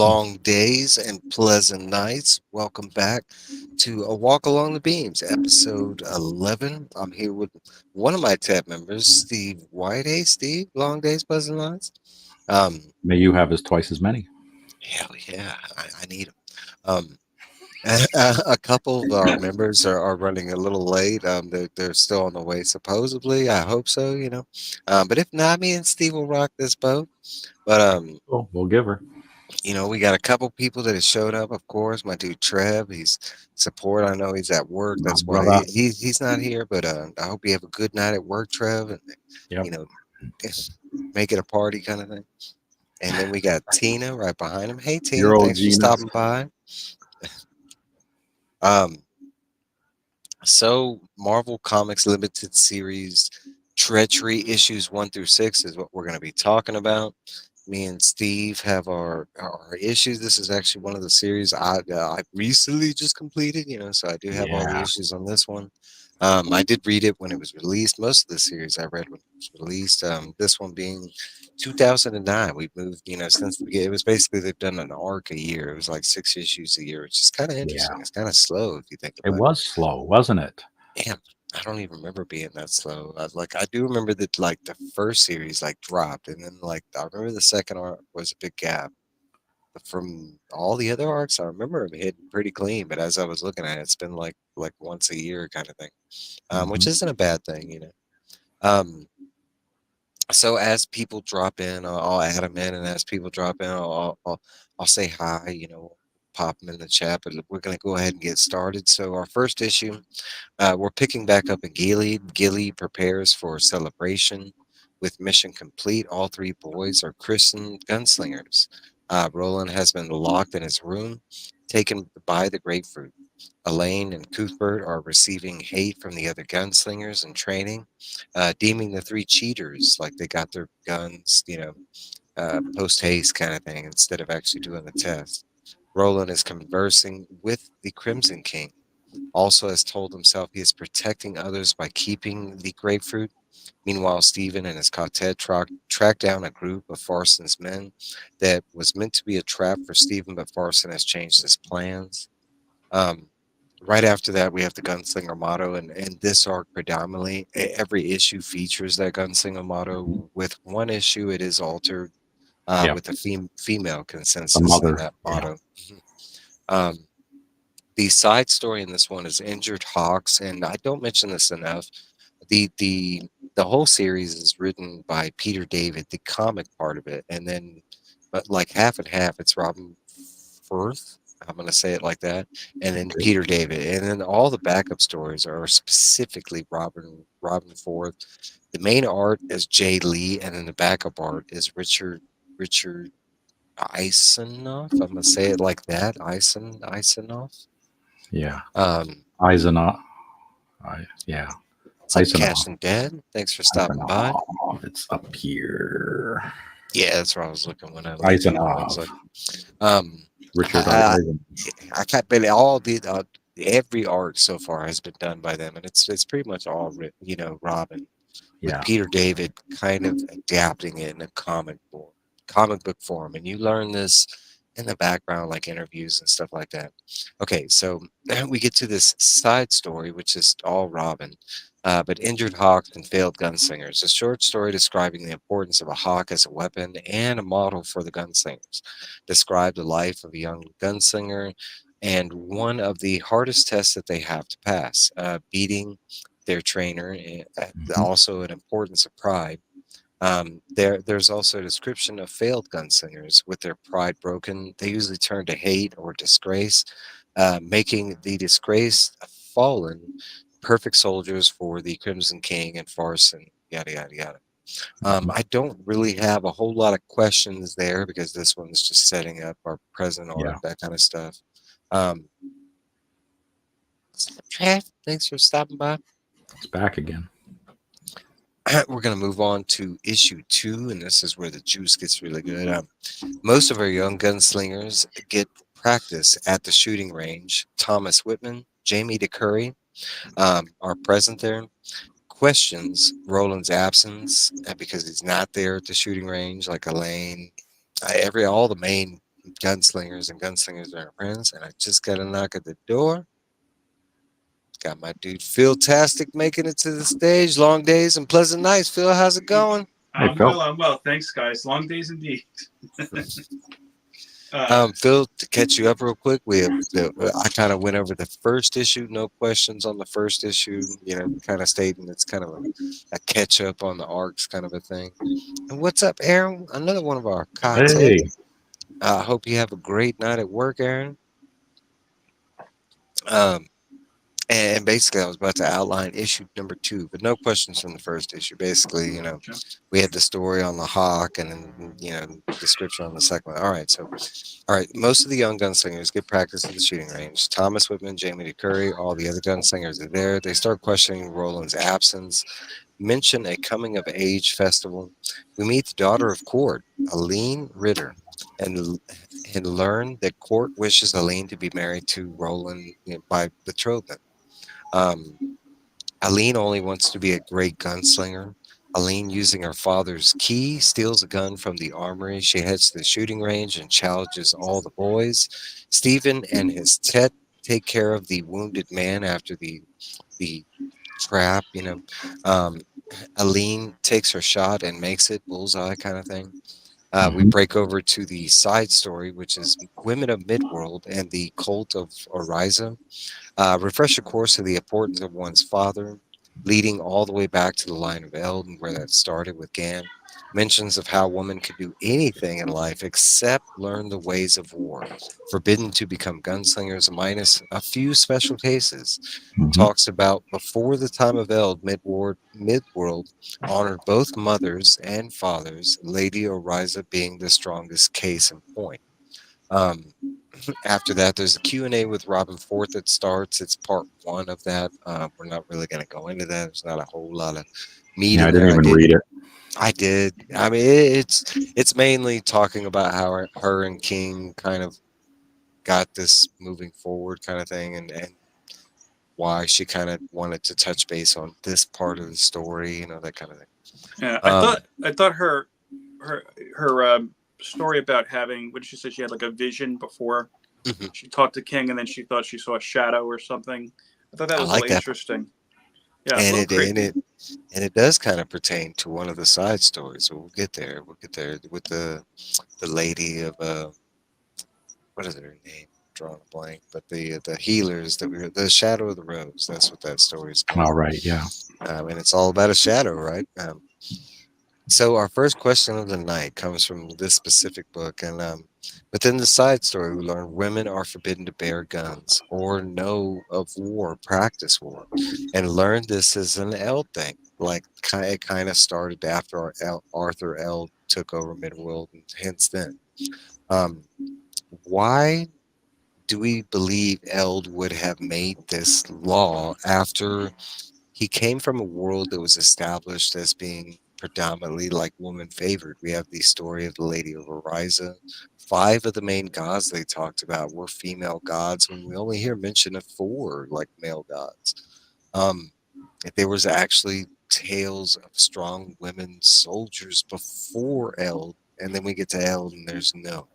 long days and pleasant nights. Welcome back to A Walk Along the Beams, episode 11. I'm here with one of my tab members, Steve White. Hey, Steve, long days, pleasant nights. Um, May you have as twice as many. Hell yeah, I need them. Um, a couple of our members are running a little late. They're still on the way, supposedly. I hope so, but if not, me and Steve will rock this boat. But Oh, we'll give her. We got a couple people that have showed up, of course. My dude Trev, he's support. I know he's at work. My That's why brother. he's not here. But I hope you have a good night at work, Trev, and Yep. you know, make it a party kind of thing. And then we got Tina right behind him. Hey Your Tina, old thanks for Gina's. stopping by. Um, so Marvel Comics Limited Series Treachery issues 1 through 6 is what we're going to be talking about. Me and Steve have our issues. This is actually one of the series I recently just completed, so I do have all the Yeah. issues on this one. I did read it when it was released. Most of the series I read when it was released. This one being 2009. We've moved, since the beginning. It was basically they've done an arc a year. It was like 6 issues a year, which is kind of Yeah. interesting. It's kind of slow if you think It about it. was slow, wasn't it? Damn, I don't even remember being that slow. I do remember that like the first series like dropped, and then like I remember the second arc was a big gap. But from all the other arcs, I remember them hitting pretty clean. But as I was looking at it, it's been like once a year kind of thing, which Hmm. isn't a bad thing. Um, so as people drop in, I'll add them in, and as people drop in, I'll say hi. Pop them in the chat. But we're gonna go ahead and get started. So our first issue. We're picking back up in Gilead. Gilead prepares for celebration. With mission complete, all three boys are christened gunslingers. Roland has been locked in his room, taken by the grapefruit. Elaine and Cuthbert are receiving hate from the other gunslingers in training, deeming the three cheaters, like they got their guns, post haste kind of thing, instead of actually doing the test. Roland is conversing with the Crimson King, also has told himself he is protecting others by keeping the grapefruit. Meanwhile, Stephen and his quartet track down a group of Farson's men that was meant to be a trap for Stephen, but Farson has changed his plans. Um, right after that, we have the Gunslinger motto, and this arc predominantly, every issue features that Gunslinger Hmm. motto. With one issue, it is altered Yep. with a female The consensus in mother. that Yeah. motto. Um, the side story in this one is Injured Hawks, and I don't mention this enough. The whole series is written by Peter David, the comic part of it, and then but like half and half, it's Robin Firth. I'm gonna say it like that, and then Okay. Peter David, and then all the backup stories are specifically Robin Forth. The main art is Jay Lee, and then the backup art is Richard Isenoff. I'm gonna say it like that, Isenoff. Yeah. Um, Eisenhower. Yeah. What's up, Eisenhower. Cash and Dad? Thanks for stopping by. Eisenhower. It's up here. Yeah, that's where I was looking when I looked at it. I was Eisenhower. like, um, Richard I. I, Eisen. I can't believe all the every art so far has been done by them, and it's pretty much all Robin with Yeah. Peter David kind of adapting it in a comic book form, and you learn this in the background, like interviews and stuff like that. Okay, so we get to this side story, which is all Robin, but Injured Hawks and Failed Gunslingers, a short story describing the importance of a hawk as a weapon and a model for the gunslingers. Describe the life of a young gunslinger and one of the hardest tests that they have to pass, beating their trainer, Hmm. also an importance of pride. There's also a description of failed gunslingers. With their pride broken, they usually turn to hate or disgrace, making the disgraced fallen perfect soldiers for the Crimson King and Farce and yada yada yada. Hmm. I don't really have a whole lot of questions there because this one's just setting up our present arc, Yeah. that kind of stuff. Um, Trev, thanks for stopping by. It's back again. We're going to move on to issue 2, and this is where the juice gets really good. Most of our young gunslingers get practice at the shooting range. Thomas Whitman, Jamie DeCurry are present there. Questions Roland's absence because he's not there at the shooting range, like Elaine. All the main gunslingers and gunslingers are our friends. And I just got a knock at the door. Got my dude Philtastic making it to the stage. Long days and pleasant nights. Phil, how's it going? Hey, I'm Phil. well. I'm well. Thanks, guys. Long days indeed. uh, Phil, to catch you up real quick, I kind of went over the first issue, no questions on the first issue, kind of stating it's kind of a catch up on the arcs kind of a thing. And what's up, Aaron? Another one of our quartet. Hey. I hope you have a great night at work, Aaron. Um, and basically, I was about to outline issue number 2, but no questions from the first issue. Basically, okay. we had the story on the hawk and then, description on the second one. All right. Most of the young gunslingers get practice at the shooting range. Thomas Whitman, Jamie Lee Curry, all the other gunslingers are there. They start questioning Roland's absence, mention a coming of age festival. We meet the daughter of Court, Aline Ritter, and and learn that Court wishes Aline to be married to Roland, by betrothment. Um, Aline only wants to be a great gunslinger. Aline, using her father's key, steals a gun from the armory. She heads to the shooting range and challenges all the boys. Stephen and his Tet take care of the wounded man after the trap. Um, Aline takes her shot and makes it bullseye kind of thing. We Hmm. break over to the side story, which is Women of Midworld and the Cult of Oriza. Refresh a course of the importance of one's father, leading all the way back to the line of Eldon, where that started with Gan. Mentions of how women could do anything in life except learn the ways of war, forbidden to become gunslingers, minus a few special cases. Hmm. Talks about before the time of Eld, Midworld honored both mothers and fathers, Lady Oriza being the strongest case in point. Um, After that, there's a Q&A with Robin Ford that starts. It's part 1 of that. We're not really going to go into that. There's not a whole lot of meat Yeah, I in didn't there. even read it. I did. I mean, it's mainly talking about how her and King kind of got this moving forward kind of thing, and why she kind of wanted to touch base on this part of the story, that kind of thing. Yeah, I Um, thought I thought her her story about having what did she say she had like a vision before mhm, she talked to King and then she thought she saw a shadow or something. I thought that I was a like little that part. interesting. Yeah, a And little it and creepy. it and it does kind of pertain to one of the side stories. So we'll get there. We'll get there with the lady of what is her name? Drawing a blank, but the healers that the Shadow of the Rose. That's what that story is All called. right. Yeah. And it's all about a shadow, right? So our first question of the night comes from this specific book, and within the side story, we learn women are forbidden to bear guns or know of war, practice war, and learn this is an Eld thing. Like it kind of started after Arthur Eld took over Midworld, and hence then. Um, why do we believe Eld would have made this law after he came from a world that was established as being predominantly like woman favored? We have the story of the Lady of Oriza. 5 of the main gods they talked about were female gods, when we only hear mention of 4 like male gods. Um, if there was actually tales of strong women soldiers before Eld, and then we get to Eld and there's no.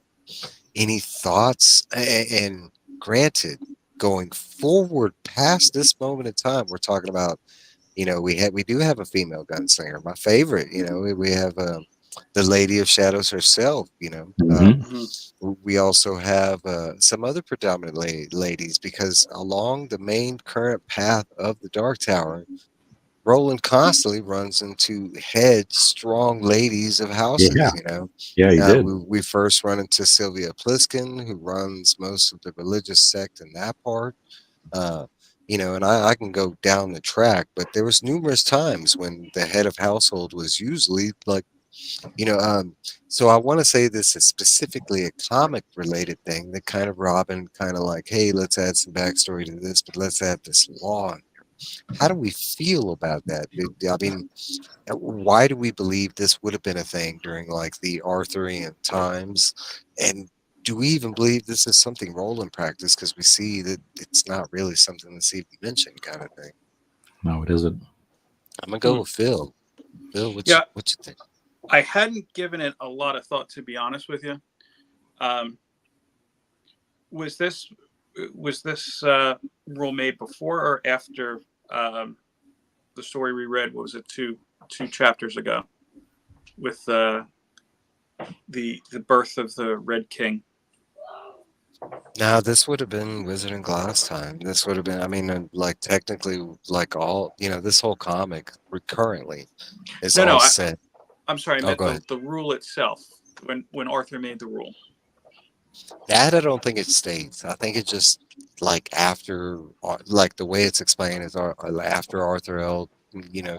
Any thoughts? And granted, going forward past this moment in time, we're talking about, we do have a female gunslinger. My favorite, we have the Lady of Shadows herself. Hmm. Hmm. We also have some other predominant ladies, because along the main current path of the Dark Tower, Roland constantly runs into headstrong ladies of Yeah. houses. Yeah, he did. We first run into Sylvia Pliskin, who runs most of the religious sect in that part. Uh, and I can go down the track, but there was numerous times when the head of household was usually like, you know, um, so I want to say this is specifically a comic related thing that kind of Robin kind of like, hey, let's add some backstory to this, but let's add this law. How do we feel about that? I mean, why do we believe this would have been a thing during like the Arthurian times? And do we even believe this is something Roland practiced? Because we see that it's not really something that's even mentioned, kind of thing. No, it isn't. I'm gonna go Hmm. with Phil. Phil, Yeah, what you think? I hadn't given it a lot of thought to be honest with you. Um, was this rule made before or after the story we read? What was it, two chapters ago, with the birth of the Red King? Now, this would have been Wizard and Glass time. This would have been, I mean, like technically, like all, this whole comic currently is No, all no, set. I'm sorry. I Oh, meant go ahead. the rule itself. When Arthur made the rule. That I don't think it states. I think it just like after, like the way it's explained is after Arthur L, you know,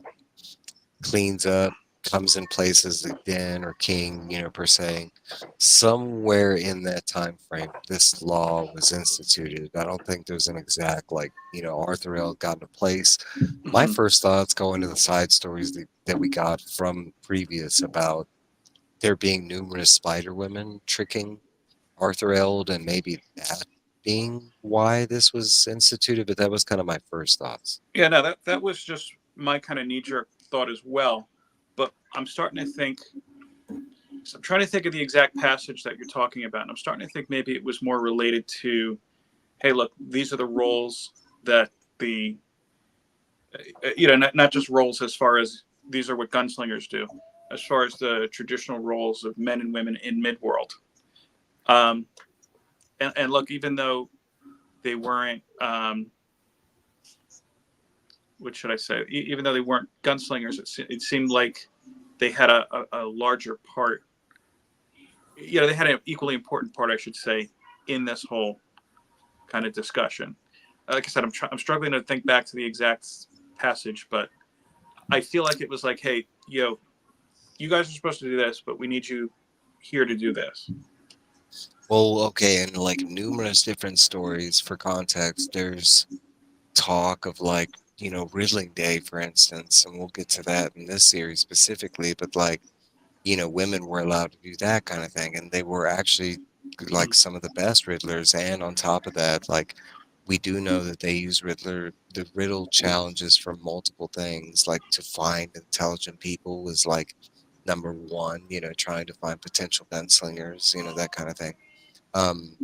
cleans up, comes in place as the den or king, per se. Somewhere in that time frame, this law was instituted. I don't think there's an exact like, Arthur L got into place. My Mhm. first thoughts go into the side stories that we got from previous about there being numerous Spider Women tricking Arthur Eld and maybe that being why this was instituted, but that was kind of my first thoughts. Yeah, no, that was just my kind of knee-jerk thought as well. But I'm starting to think. So I'm trying to think of the exact passage that you're talking about, and I'm starting to think maybe it was more related to, hey, look, these are the roles that the, not just roles as far as these are what gunslingers do, as far as the traditional roles of men and women in Midworld. Um, and look, even though they weren't, what should I say? Even though they weren't gunslingers, it seemed like they had a larger part. They had an equally important part, I should say, in this whole kind of discussion. Like I said, I'm struggling to think back to the exact passage, but I feel like it was like, hey, you guys are supposed to do this, but we need you here to do this. Well, okay, and like numerous different stories for context, there's talk of like, Riddling Day, for instance, and we'll get to that in this series specifically, but like, women were allowed to do that kind of thing, and they were actually like some of the best Riddlers, and on top of that, like we do know that they use the riddle challenges for multiple things, like to find intelligent people was like number one, trying to find potential gunslingers, that kind of thing. Um,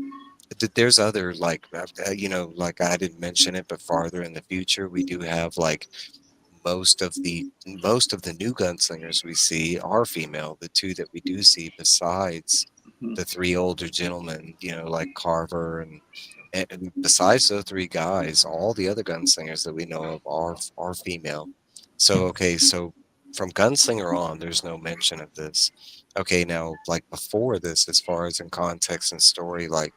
there's other like like I didn't mention it, but farther in the future, we do have like most of the new gunslingers we see are female. The two that we do see, besides Mhm. the three older gentlemen, like Carver and besides those three guys, all the other gunslingers that we know of are female. So okay, so from Gunslinger on, there's no mention of this. Okay, now like before this, as far as in context and story, like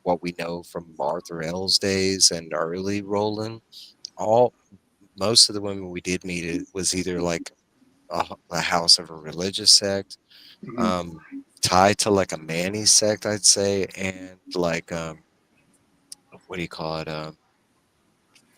what we know from Arthur L's days and early Roland, all most of the women we did meet, it was either like a house of a religious sect, Mhm. um, tied to like a Manny sect, I'd say, and like what do you call it?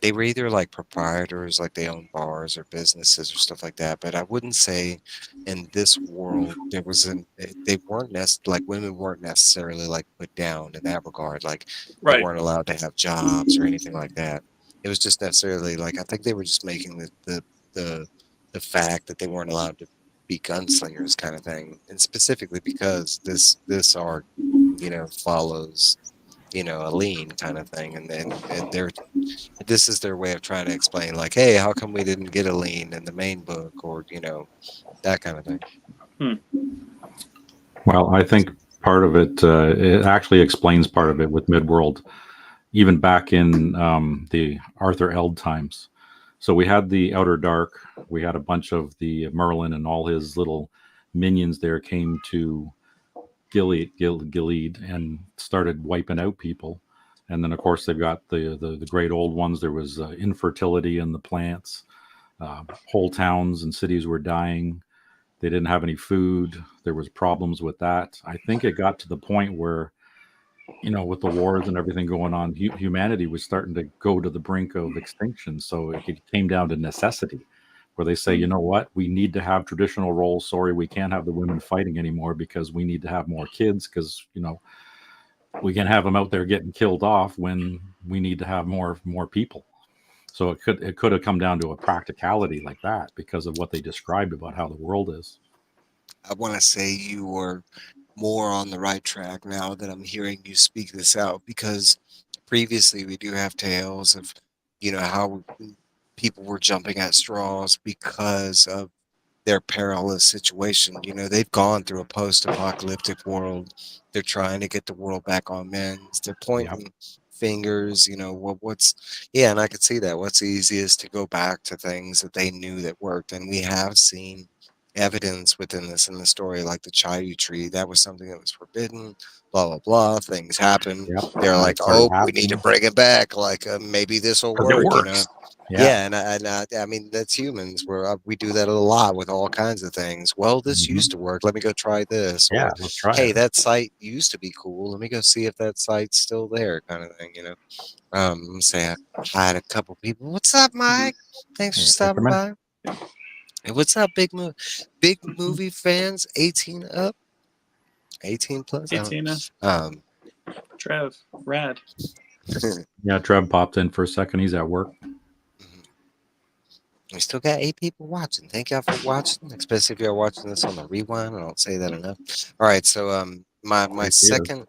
They were either like proprietors, like they own bars or businesses or stuff like that. But I wouldn't say in this world there wasn't. They weren't like women weren't necessarily like put down in that regard. Like they Right. weren't allowed to have jobs or anything like that. It was just necessarily like I think they were just making the the fact that they weren't allowed to be gunslingers kind of thing, and specifically because this art follows a lean kind of thing, and this is their way of trying to explain, like, hey, how come we didn't get a lean in the main book, or that kind of thing. Hmm. Well, I think part of it actually explains part of it with Midworld, even back in the Arthur Eld times. So we had the Outer Dark, we had a bunch of the Merlin and all his little minions there came to Gilead and started wiping out people. And then, of course, they've got the great old ones. There was infertility in the plants. Whole towns and cities were dying. They didn't have any food. There was problems with that. I think it got to the point where, with the wars and everything going on, humanity was starting to go to the brink of extinction. So it came down to necessity, where they say, you know what, we need to have traditional roles. Sorry, we can't have the women fighting anymore because we need to have more kids because, we can have them out there getting killed off when we need to have more people. So it could have come down to a practicality like that because of what they described about how the world is. I want to say you were more on the right track now that I'm hearing you speak this out, because previously we do have tales of, how people were jumping at straws because of their perilous situation. They've gone through a post-apocalyptic world. They're trying to get the world back on mends. They're Yep. pointing fingers, yeah, and I could see that. What's easiest to go back to things that they knew that worked. And we have seen evidence within this in the story, like the Treachery. That was something that was forbidden, blah, blah, blah. Things happen. Yep. They're And like, it started oh, we need to happening bring it back. Like, maybe this will because it work. works. Yeah. Yeah, and I mean that's humans. Where we do that a lot with all kinds of things. Well, this Mhm. used to work. Let me go try this. Yeah. Or, Let's try hey, it. that site used to be cool. Let me go see if that site's still there, kind of thing. Say hi to a couple people. What's up, Mike? Thanks for Yeah. Thanks for stopping men. by. Hey, what's up, big movie fans? 18 up, 18 plus. I don't. 18, Um, Trev, rad. Yeah. Trev popped in for a second. He's at work. We still got 8 people watching. Thank y'all for watching, especially if y'all watching this on the rewind. I don't say that enough. All right, so my Yes, he is. second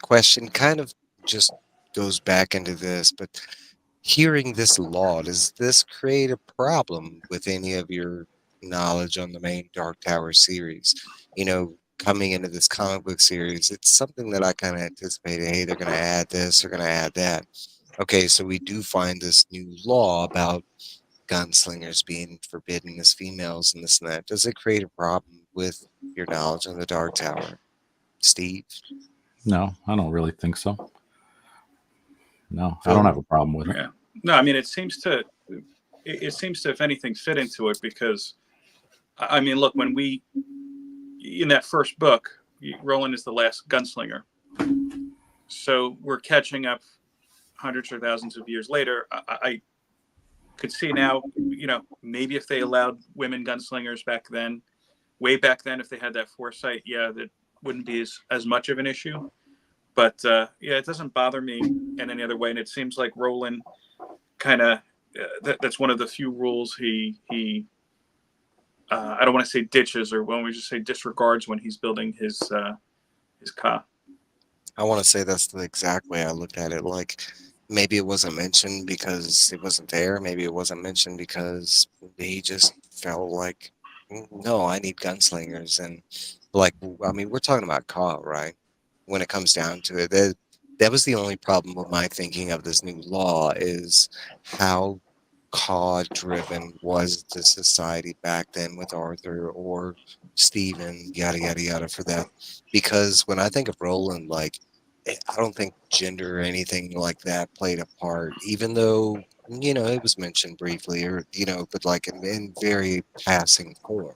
question kind of just goes back into this, but hearing this law, does this create a problem with any of your knowledge on the main Dark Tower series? Coming into this comic book series, it's something that I kind of anticipated. Hey, they're going to add this, they're going to add that. Okay, so we do find this new law about gunslingers being forbidden as females and this and that. Does it create a problem with your knowledge of the Dark Tower, Steve? No, I don't really think so. No, I don't Phil? have a problem with it. Yeah. No, I mean it seems to, if anything, fit into it because, I mean, look, when we in that first book, Roland is the last gunslinger, so we're catching up hundreds or thousands of years later. I could see now, maybe if they allowed women gunslingers back then, way back then, if they had that foresight, yeah, that wouldn't be as much of an issue. But yeah, it doesn't bother me in any other way. And it seems like Roland kind of that's one of the few rules he I don't want to say ditches, or when we just say disregards when he's building his car. I want to say that's the exact way I looked at it. Like, maybe it wasn't mentioned because it wasn't there. Maybe it wasn't mentioned because he just felt like, no, I need gunslingers." And like, I mean, we're talking about Ka, right? When it comes down to it, that was the only problem with my thinking of this new law is how Ka-driven was the society back then with Arthur or Stephen, yada yada yada, for that. Because when I think of Roland, like, I don't think gender or anything like that played a part, even though, it was mentioned briefly, or, but like in very passing form.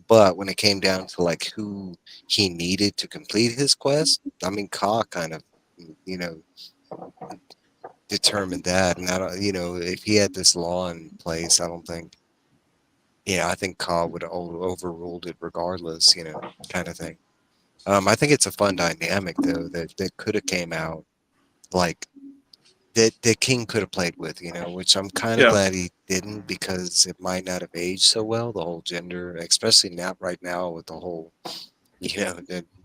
But when it came down to like who he needed to complete his quest, I mean, Ka kind of, you know, determined that. And I don't, if he had this law in place, I don't think, I think Ka would have overruled it regardless, kind of thing. I think it's a fun dynamic though that could have came out, like, that King could have played with, which I'm kind of Yeah, glad he didn't, because it might not have aged so well, the whole gender, especially not right now with the whole,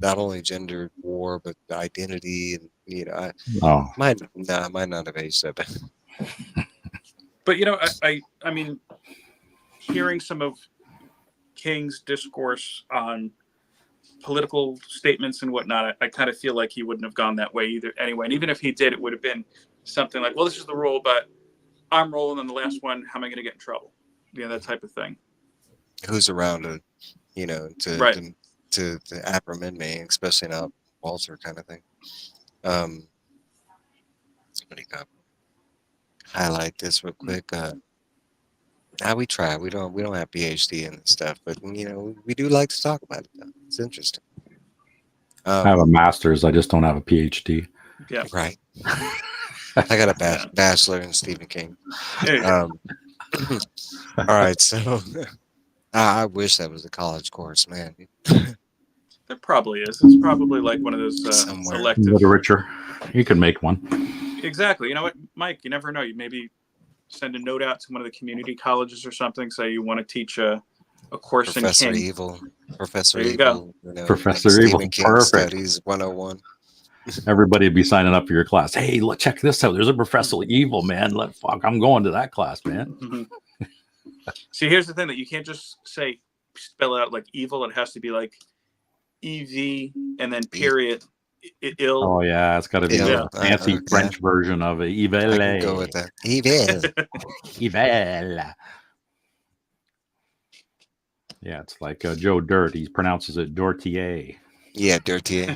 not only gender war, but the identity, and, I Oh, might not have aged so bad. but I mean, hearing some of King's discourse on political statements and whatnot, I kind of feel like he wouldn't have gone that way either anyway. And even if he did, it would have been something like, well, this is the rule, but I'm rolling on the last one. How am I going to get in trouble? That type of thing. Who's around to, Right. to apprehend me, especially not Walter, kind of thing. Um, Somebody got highlight this real quick. Now we try. We don't have PhD in this stuff, but we do like to talk about it though. It's interesting. I have a master's. I just don't have a PhD. Yeah. Right. I got a Yeah. bachelor in Stephen King. There you go. All right, so I wish that was a college course, man. There probably is. It's probably like one of those Somewhere. elective. Literature. You could make one. Exactly. You know what, Mike? You never know. You maybe send a note out to one of the community colleges or something. Say you want to teach A Corson Professor King. Evil. Professor There you go. Evil, you know, like Professor Evil, Stephen King perfect. Studies 101. Everybody would be signing up for your class. Hey, look, check this out. There's a Professor Evil, man. Fuck, I'm going to that class, man. See, here's the thing that you can't just say spell it out like evil. It has to be like EV and then period. Ill. Oh yeah, it's got to be Ill. a fancy Okay. French version of it. Evil. I can go with that. Evil. Evil. Yeah, it's like Joe Dirt. He pronounces it Dortier. Yeah, Dirty.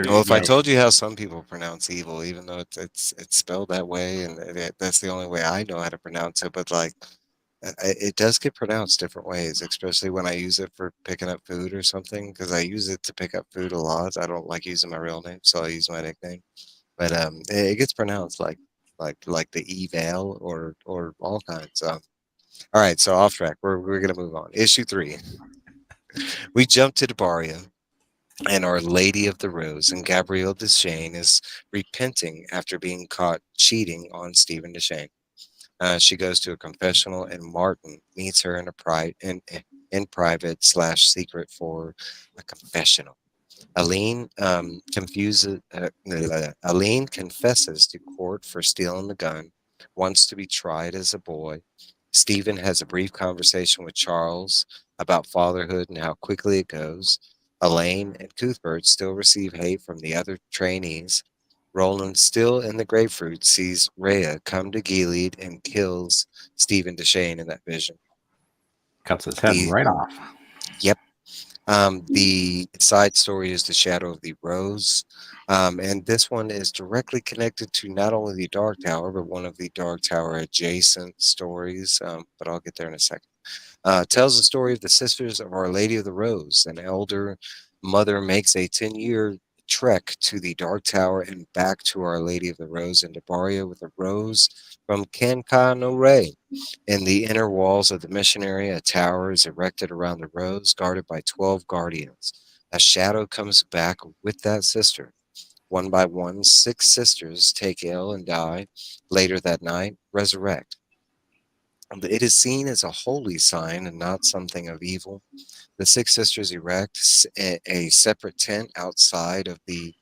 Well, if I told you how some people pronounce evil, even though it's spelled that way, and that's the only way I know how to pronounce it, but like it does get pronounced different ways, especially when I use it for picking up food or something, because I use it to pick up food a lot. I don't like using my real name, so I use my nickname. But it gets pronounced like the eval or all kinds. All right, so off track. We're gonna move on. Issue 3. We jump to Debaria and Our Lady of the Rose, and Gabrielle Deschain is repenting after being caught cheating on Stephen Deschain. She goes to a confessional, and Martin meets her in private slash secret for a confessional. Aline confesses to court for stealing the gun, wants to be tried as a boy. Stephen has a brief conversation with Charles about fatherhood and how quickly it goes. Elaine and Cuthbert still receive hate from the other trainees. Roland, still in the grapefruit, sees Rhea come to Gilead and kills Stephen Deschain in that vision. Cuts his head The right off. Yep. The side story is The Shadow of the Rose. And this one is directly connected to not only the Dark Tower, but one of the Dark Tower adjacent stories. But I'll get there in a second. Tells the story of the Sisters of Our Lady of the Rose. An elder mother makes a 10-year trek to the Dark Tower and back to Our Lady of the Rose in Debaria with a rose from Kenka no Rei. In the inner walls of the missionary, a tower is erected around the rose, guarded by 12 guardians. A shadow comes back with that sister. One by one, 6 sisters take ill and die. Later that night, resurrect. It is seen as a holy sign and not something of evil. The 6 sisters erect a separate tent outside of the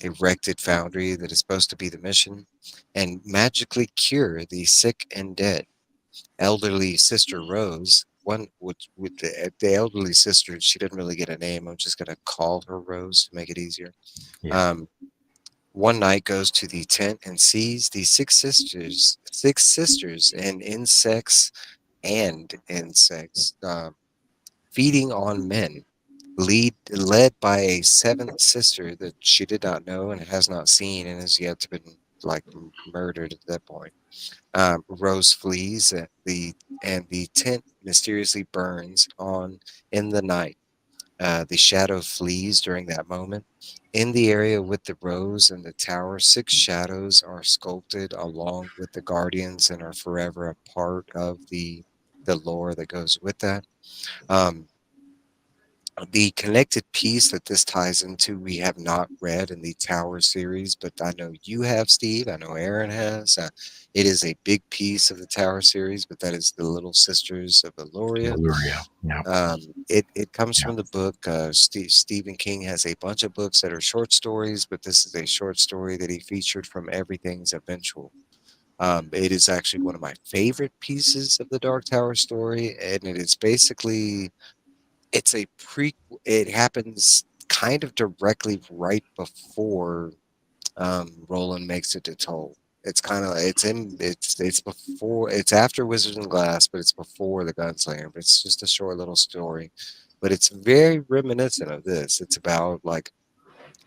erected foundry that is supposed to be the mission, and magically cure the sick and dead. Elderly Sister Rose, one with the elderly sister, she didn't really get a name. I'm just gonna call her Rose to make it easier. Yeah. One night goes to the tent and sees the six sisters and insects feeding on men, led by a 7th sister that she did not know and has not seen and has yet to been like murdered at that point. Rose flees, the tent mysteriously burns on in the night. The shadow flees during that moment. In the area with the rose and the tower, 6 shadows are sculpted along with the guardians and are forever a part of the lore that goes with that. Um, the connected piece that this ties into, we have not read in the Tower series, but I know you have, Steve. I know Aaron has. It is a big piece of the Tower series, but that is the Little Sisters of Eloria. Illyria. Yeah. It comes Yeah. from the book. Stephen King has a bunch of books that are short stories, but this is a short story that he featured from Everything's Eventual. It is actually one of my favorite pieces of the Dark Tower story, and it is basically it's a pre. It happens kind of directly right before Roland makes it to Toll. It's kind of it's before it's after Wizards and Glass, but it's before the Gunslinger. But it's just a short little story, but it's very reminiscent of this. It's about like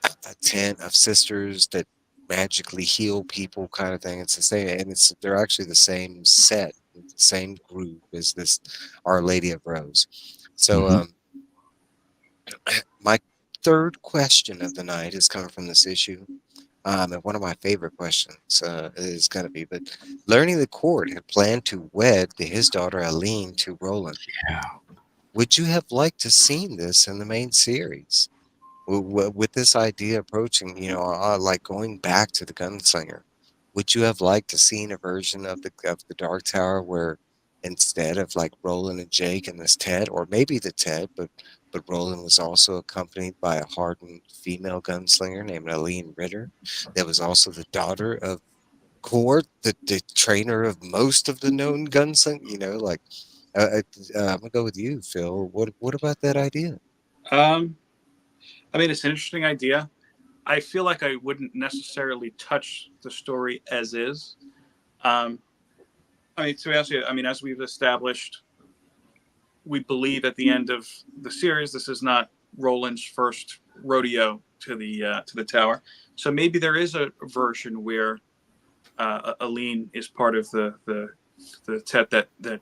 a tent of sisters that magically heal people, kind of thing. It's the same, and they're actually the same set, the same group as this Our Lady of Rose. So Mhm. my third question of the night is coming from this issue. And one of my favorite questions is going to be, but learning the court had planned to wed his daughter Aline to Roland. Yeah. Would you have liked to seen this in the main series? With this idea approaching, like going back to the Gunslinger, would you have liked to seen a version of the Dark Tower where instead of like Roland and Jake and this Ted, or maybe the Ted, but Roland was also accompanied by a hardened female gunslinger named Aline Ritter, that was also the daughter of Cord, the trainer of most of the known gunslinger. Like I'm gonna go with you, Phil. What about that idea? Um, I mean, it's an interesting idea. I feel like I wouldn't necessarily touch the story as is. Um, I mean, to be honest with you, I mean, as we've established, we believe at the end of the series, this is not Roland's first rodeo to the tower. So maybe there is a version where Aline is part of the Tet that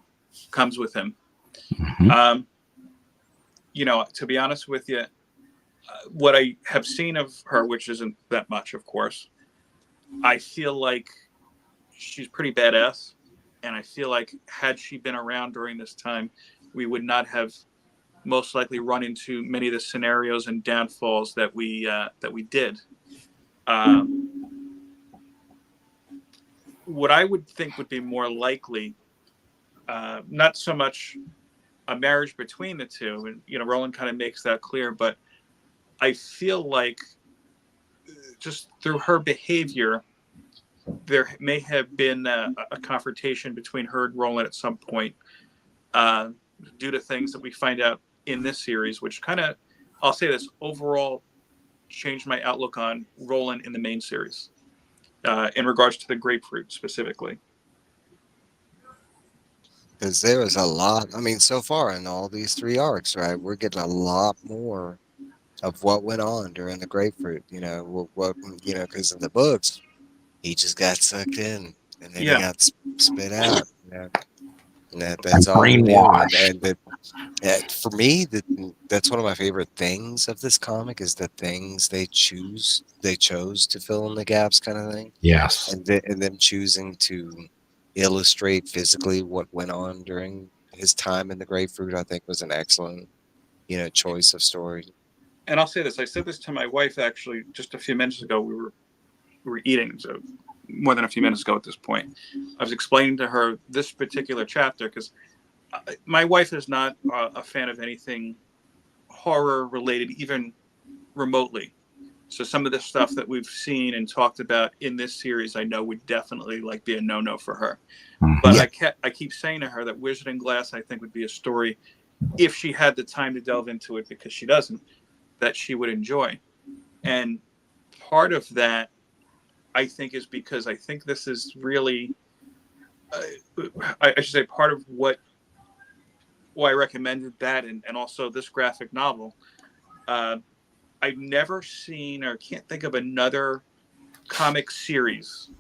comes with him. Mhm. To be honest with you, what I have seen of her, which isn't that much, of course, I feel like she's pretty badass, and I feel like had she been around during this time, we would not have most likely run into many of the scenarios and downfalls that we did. What I would think would be more likely, not so much a marriage between the two, and Roland kind of makes that clear, but I feel like just through her behavior, there may have been a confrontation between her and Roland at some point, uh, due to things that we find out in this series, which kind of, I'll say this, overall changed my outlook on Roland in the main series, in regards to the grapefruit specifically. Because there is a lot. I mean, so far in all these three arcs, right, we're getting a lot more of what went on during the grapefruit. Because in the books, he just got sucked in, and then he Yeah, got spit out. And And that's all he knew. And brainwashed. and for me, that's one of my favorite things of this comic is the things they chose to fill in the gaps, kind of thing, Yes. and them choosing to illustrate physically what went on during his time in the grapefruit. I think was an excellent, choice of story. and I'll say this. I said this to my wife actually just a few minutes ago. We were eating, so more than a few minutes ago at this point. I was explaining to her this particular chapter because my wife is not a fan of anything horror related, even remotely. So some of the stuff that we've seen and talked about in this series, I know would definitely like be a no for her. But Mhm. Yeah, I keep saying to her that Wizard and Glass, I think, would be a story if she had the time to delve into it, because she doesn't, that she would enjoy. And part of that, I think, is because I think this is really, uh, I should say, part of why I recommended that, and also this graphic novel. Uh, I've never seen or can't think of another comic series,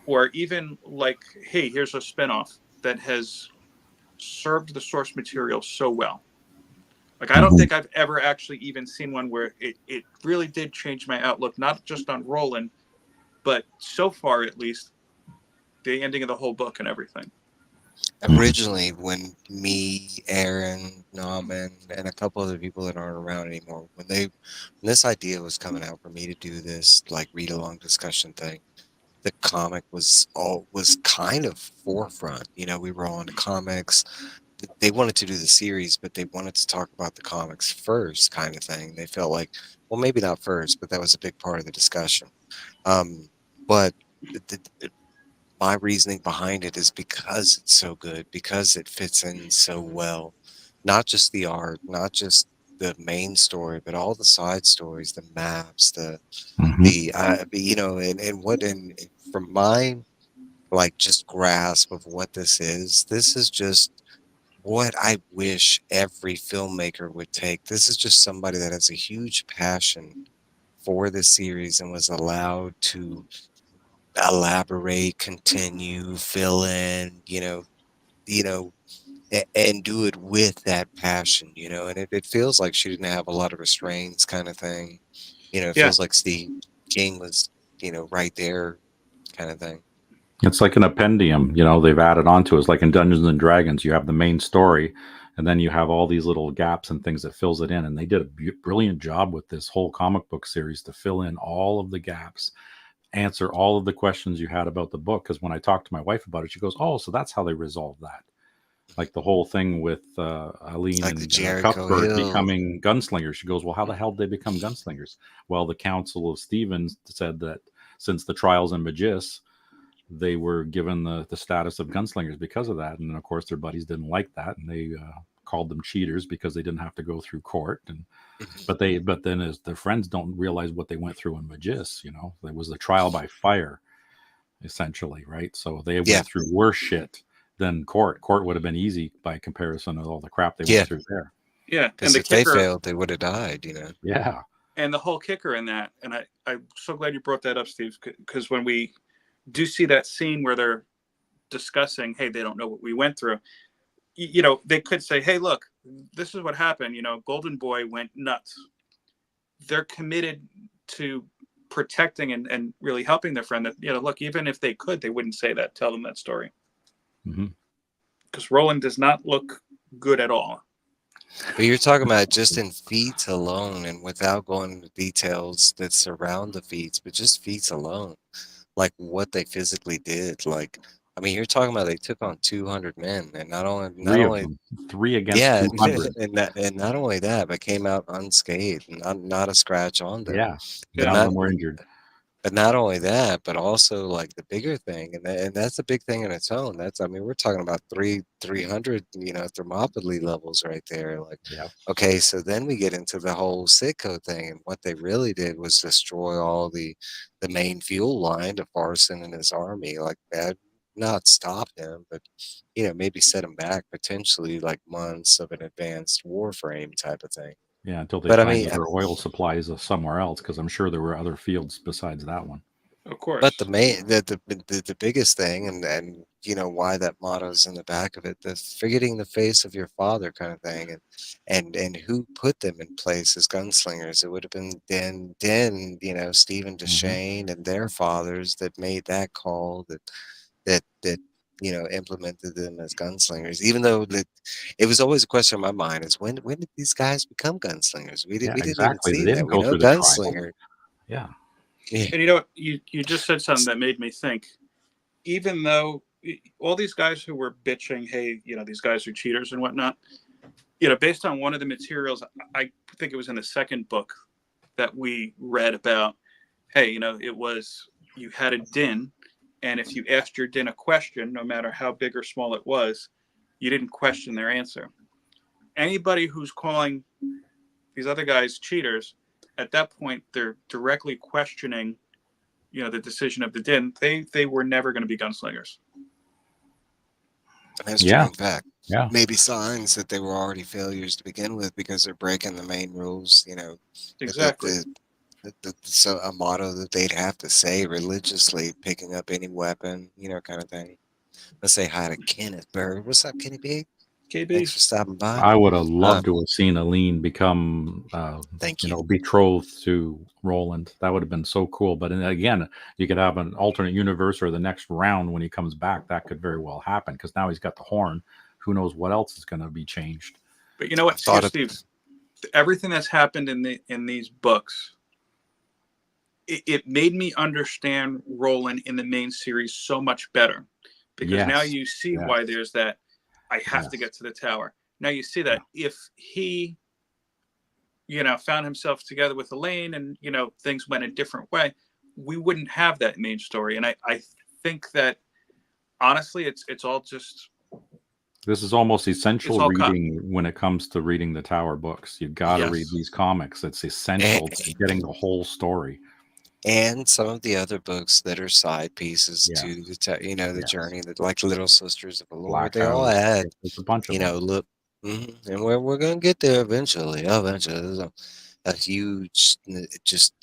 or even like, hey, here's a spinoff that has served the source material so well. Like, I don't Mhm. think I've ever actually even seen one where it really did change my outlook, not just on Roland, but so far at least, the ending of the whole book and everything. Mhm. originally when me, Aaron, Nauman, and a couple other people that aren't around anymore, when this idea was coming out for me to do this like read along discussion thing, the comic was kind of forefront. We were on the comics. They wanted to do the series, but they wanted to talk about the comics first, kind of thing. They felt like, well, maybe not first, but that was a big part of the discussion. But my reasoning behind it is because it's so good, because it fits in so well. Not just the art, not just the main story, but all the side stories, the maps, Mhm. and from my like just grasp of what this is just what I wish every filmmaker would take. This is just somebody that has a huge passion for this series and was allowed to elaborate, continue, fill in, you know, and do it with that passion, and it feels like she didn't have a lot of restraints kind of thing. It Yeah, feels like Steve King was, right there kind of thing. It's like an appendium, they've added onto it. It's like in Dungeons and Dragons, you have the main story, and then you have all these little gaps and things that fills it in. And they did a brilliant job with this whole comic book series to fill in all of the gaps, answer all of the questions you had about the book. Because when I talked to my wife about it, she goes, "Oh, so that's how they resolved that." Like the whole thing with Aline Like the and Jericho Cuthbert Hill. becoming gunslingers. She goes, well, how the hell did they become gunslingers? Well, the Council of Stevens said that since the trials in Magis, they were given the status of gunslingers because of that. And then, of course, their buddies didn't like that, and they called them cheaters because they didn't have to go through court. And but then as their friends don't realize what they went through in Magis, you know, it was a trial by fire, essentially, right? So they Yeah, went through worse shit than court. Court would have been easy by comparison of all the crap they yeah. went through there. Yeah, and Because the if they kicker, failed, they would have died. You know. Yeah. and the whole kicker in that, and I'm so glad you brought that up, Steve, because when we do see that scene where they're discussing, hey, they don't know what we went through. You know, they could say, hey, look, this is what happened. You know, Golden Boy went nuts. They're committed to protecting and really helping their friend. That, you know, look, even if they could, they wouldn't say that, tell them that story. Because Roland does not look good at all. But you're talking about just in feats alone, and without going into details that surround the feats, but just feats alone, like what they physically did. Like, I mean, you're talking about they took on 200 men, and not Three of only, them. Three against yeah, 200. and not only that, but came out unscathed, not a scratch on them. Yeah. But Yeah. None of not them were injured. But not only that, but also like the bigger thing, and that's a big thing in its own. That's, I mean, we're talking about 300, you know, Thermopylae levels right there. Like, Yeah. okay, so then we get into the whole Sitco thing, and what they really did was destroy all the main fuel line to Farson and his army. Like that, not stop him, but you know, maybe set him back potentially like months of an advanced war frame type of thing. Yeah. Until they But I find mean, other oil supplies somewhere else, because I'm sure there were other fields besides that one. Of but the course. main, the biggest thing, and you know why that motto's in the back of it, the forgetting the face of your father kind of thing, and who put them in place as gunslingers? It would have been you know, Stephen Deshane and their fathers that made that call, that you know, implemented them as gunslingers. Even though that it was always a question in my mind is when did these guys become gunslingers? Yeah, We didn't even exactly. They see that. didn't We go know through the trials. gunslinger. Yeah. Yeah. And you know what? You just said something that made me think. Even though all these guys who were bitching, hey, you know, these guys are cheaters and whatnot, you know, based on one of the materials, I think it was in the second book that we read about, hey, you know, it was, you had a din, and if you asked your din a question, no matter how big or small it was, you didn't question their answer. Anybody who's calling these other guys cheaters, at that point, they're directly questioning, you know, the decision of the din. They were never going to be gunslingers. That's true. Yeah. In fact, Yeah. maybe signs that they were already failures to begin with because they're breaking the main rules. You know, Exactly. so a motto that they'd have to say religiously, picking up any weapon, you know, kind of thing. Let's say hi to Kenneth Bird. What's up, Kenny B? Thanks KB. for stopping by. I would have loved Um, to have seen Aline become, thank you. betrothed to Roland. That would have been so cool. But again, you could have an alternate universe or the next round when he comes back. That could very well happen because now he's got the horn. Who knows what else is going to be changed? But you know I what, thought here, it. Steve, everything that's happened in these books, it made me understand Roland in the main series so much better, because now Yes. you see Yes. why there's that. I have to Yes. get to the tower. Now you see that if he, you know, found himself together with Elaine and, you know, things went a different way, we wouldn't have that main story. And I think that honestly, it's all just, This is almost it's essential all cut. reading when it comes to reading the Tower books. You've got to read Yes, these comics. It's And, essential to getting the whole story. and some of the other books that are side pieces Yeah. to you know, the Yes. journey, that like Little Sisters of the Lord, Black they all House. add, There's a bunch of you them. know, look, and we're gonna get there eventually. Eventually, there's a huge, just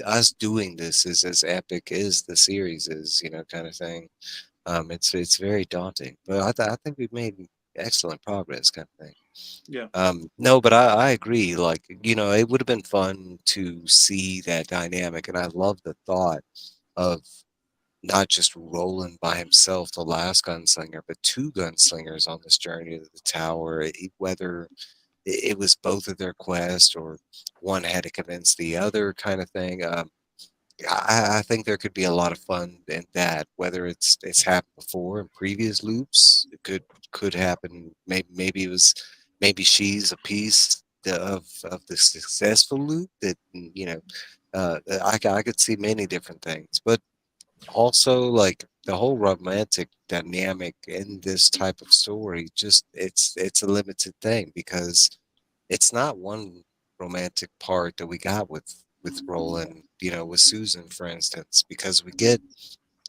us doing this is as epic as the series is, you know, kind of thing. It's very daunting, but I think we've made excellent progress, kind of thing. yeah, No, but I agree. Like, you know, it would have been fun to see that dynamic, and I love the thought of not just Roland by himself, the last gunslinger, but two gunslingers on this journey to the tower. Whether it was both of their quest or one had to convince the other, kind of thing. I think there could be a lot of fun in that, whether it's happened before in previous loops, could happen. Maybe she's a piece of the successful loop that I could see many different things, but also like the whole romantic dynamic in this type of story, just it's a limited thing because it's not one romantic part that we got with Roland, with Susan, for instance, because we get,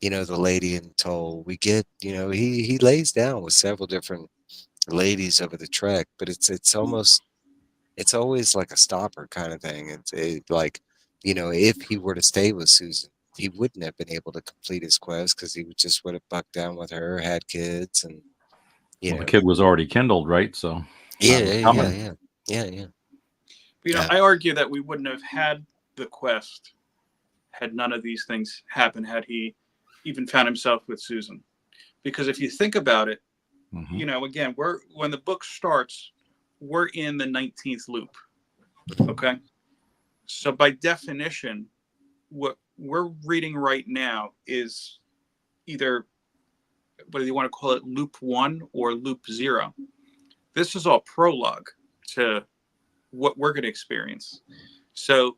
the lady in tow. We get, he lays down with several different ladies over the trek, but it's always like a stopper kind of thing. Like, if he were to stay with Susan, he wouldn't have been able to complete his quest because he would have bucked down with her, had kids, and Well, the kid was already kindled, right? So yeah, that was yeah, coming. yeah, yeah, yeah. But, I argue that we wouldn't have had the quest had none of these things happened, had he even found himself with Susan. Because if you think about it, again, when the book starts, we're in the 19th loop. Okay. So by definition, what we're reading right now is either, whether you want to call it loop 1 or loop 0. This is all prologue to what we're going to experience. So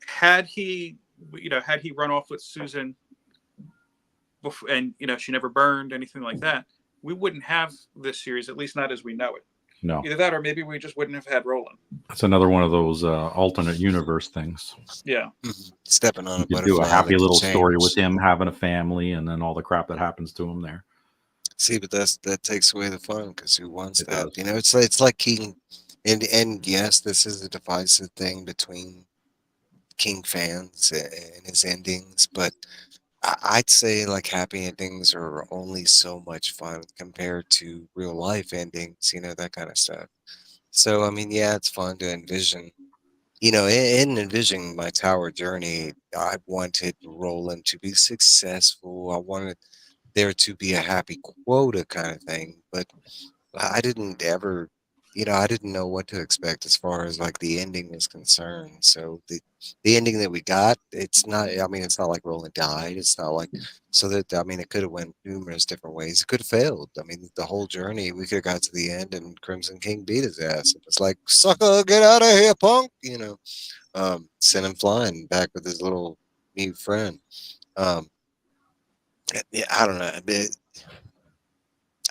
had he run off with Susan before, and she never burned, anything like that, we wouldn't have this series, at least not as we know it. No. Either that, or maybe we just wouldn't have had Roland. That's another one of those alternate universe things. Yeah. Stepping on You a could do a butterfly happy that little could story change. with him having a family, and then all the crap that happens to him there. See, but that takes away the fun because who wants It that? does. It's like King, and yes, this is a divisive thing between King fans and his endings, but I'd say like happy endings are only so much fun compared to real life endings, that kind of stuff. So I mean, yeah, it's fun to envision. In envisioning my tower journey, I wanted Roland to be successful. I wanted there to be a happy quota kind of thing, but I didn't ever, I didn't know what to expect as far as like the ending was concerned. So the ending that we got, it's not. I mean, it's not like Roland died. It's not like so that I mean, it could have went numerous different ways. It could have failed. I mean, the whole journey, we could have got to the end and Crimson King beat his ass. It was like, sucker, get out of here, punk. Send him flying back with his little new friend. Um, yeah, I don't know.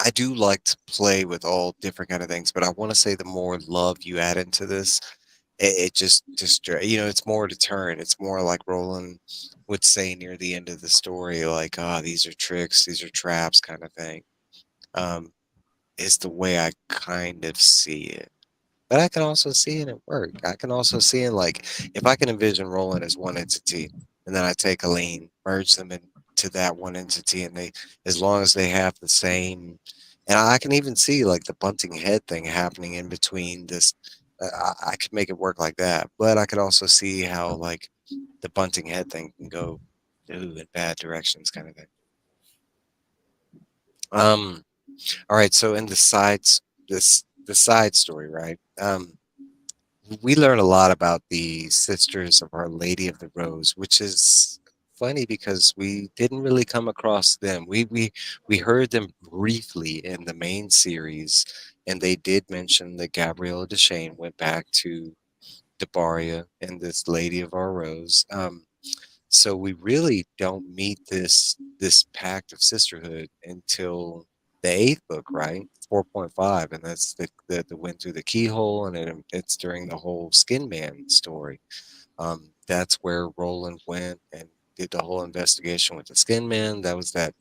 I do like to play with all different kind of things, but I want to say the more love you add into this, it just it's more deterrent. It's more like Roland would say near the end of the story, like, these are tricks, these are traps, kind of thing. Um, is the way I kind of see it. But I can also see it at work. I can also see it like if I can envision Roland as one entity, and then I take a lean, merge them into that one entity, and they, as long as they have the same, and I can even see like the bunting head thing happening in between this. I could make it work like that, but I could also see how like the bunting head thing can go in bad directions, kind of thing. Um. All right. So in the side story, right? We learn a lot about the Sisters of Our Lady of the Rose, which is funny because we didn't really come across them. We heard them briefly in the main series, and they did mention that Gabriella Deshane went back to Debaria and this Lady of Our Rose. So we really don't meet this pact of sisterhood until the eighth book, right? 4.5, and that's the went through the keyhole, and it's during the whole Skin Man story. That's where Roland went and did the whole investigation with the Skin Man. That was that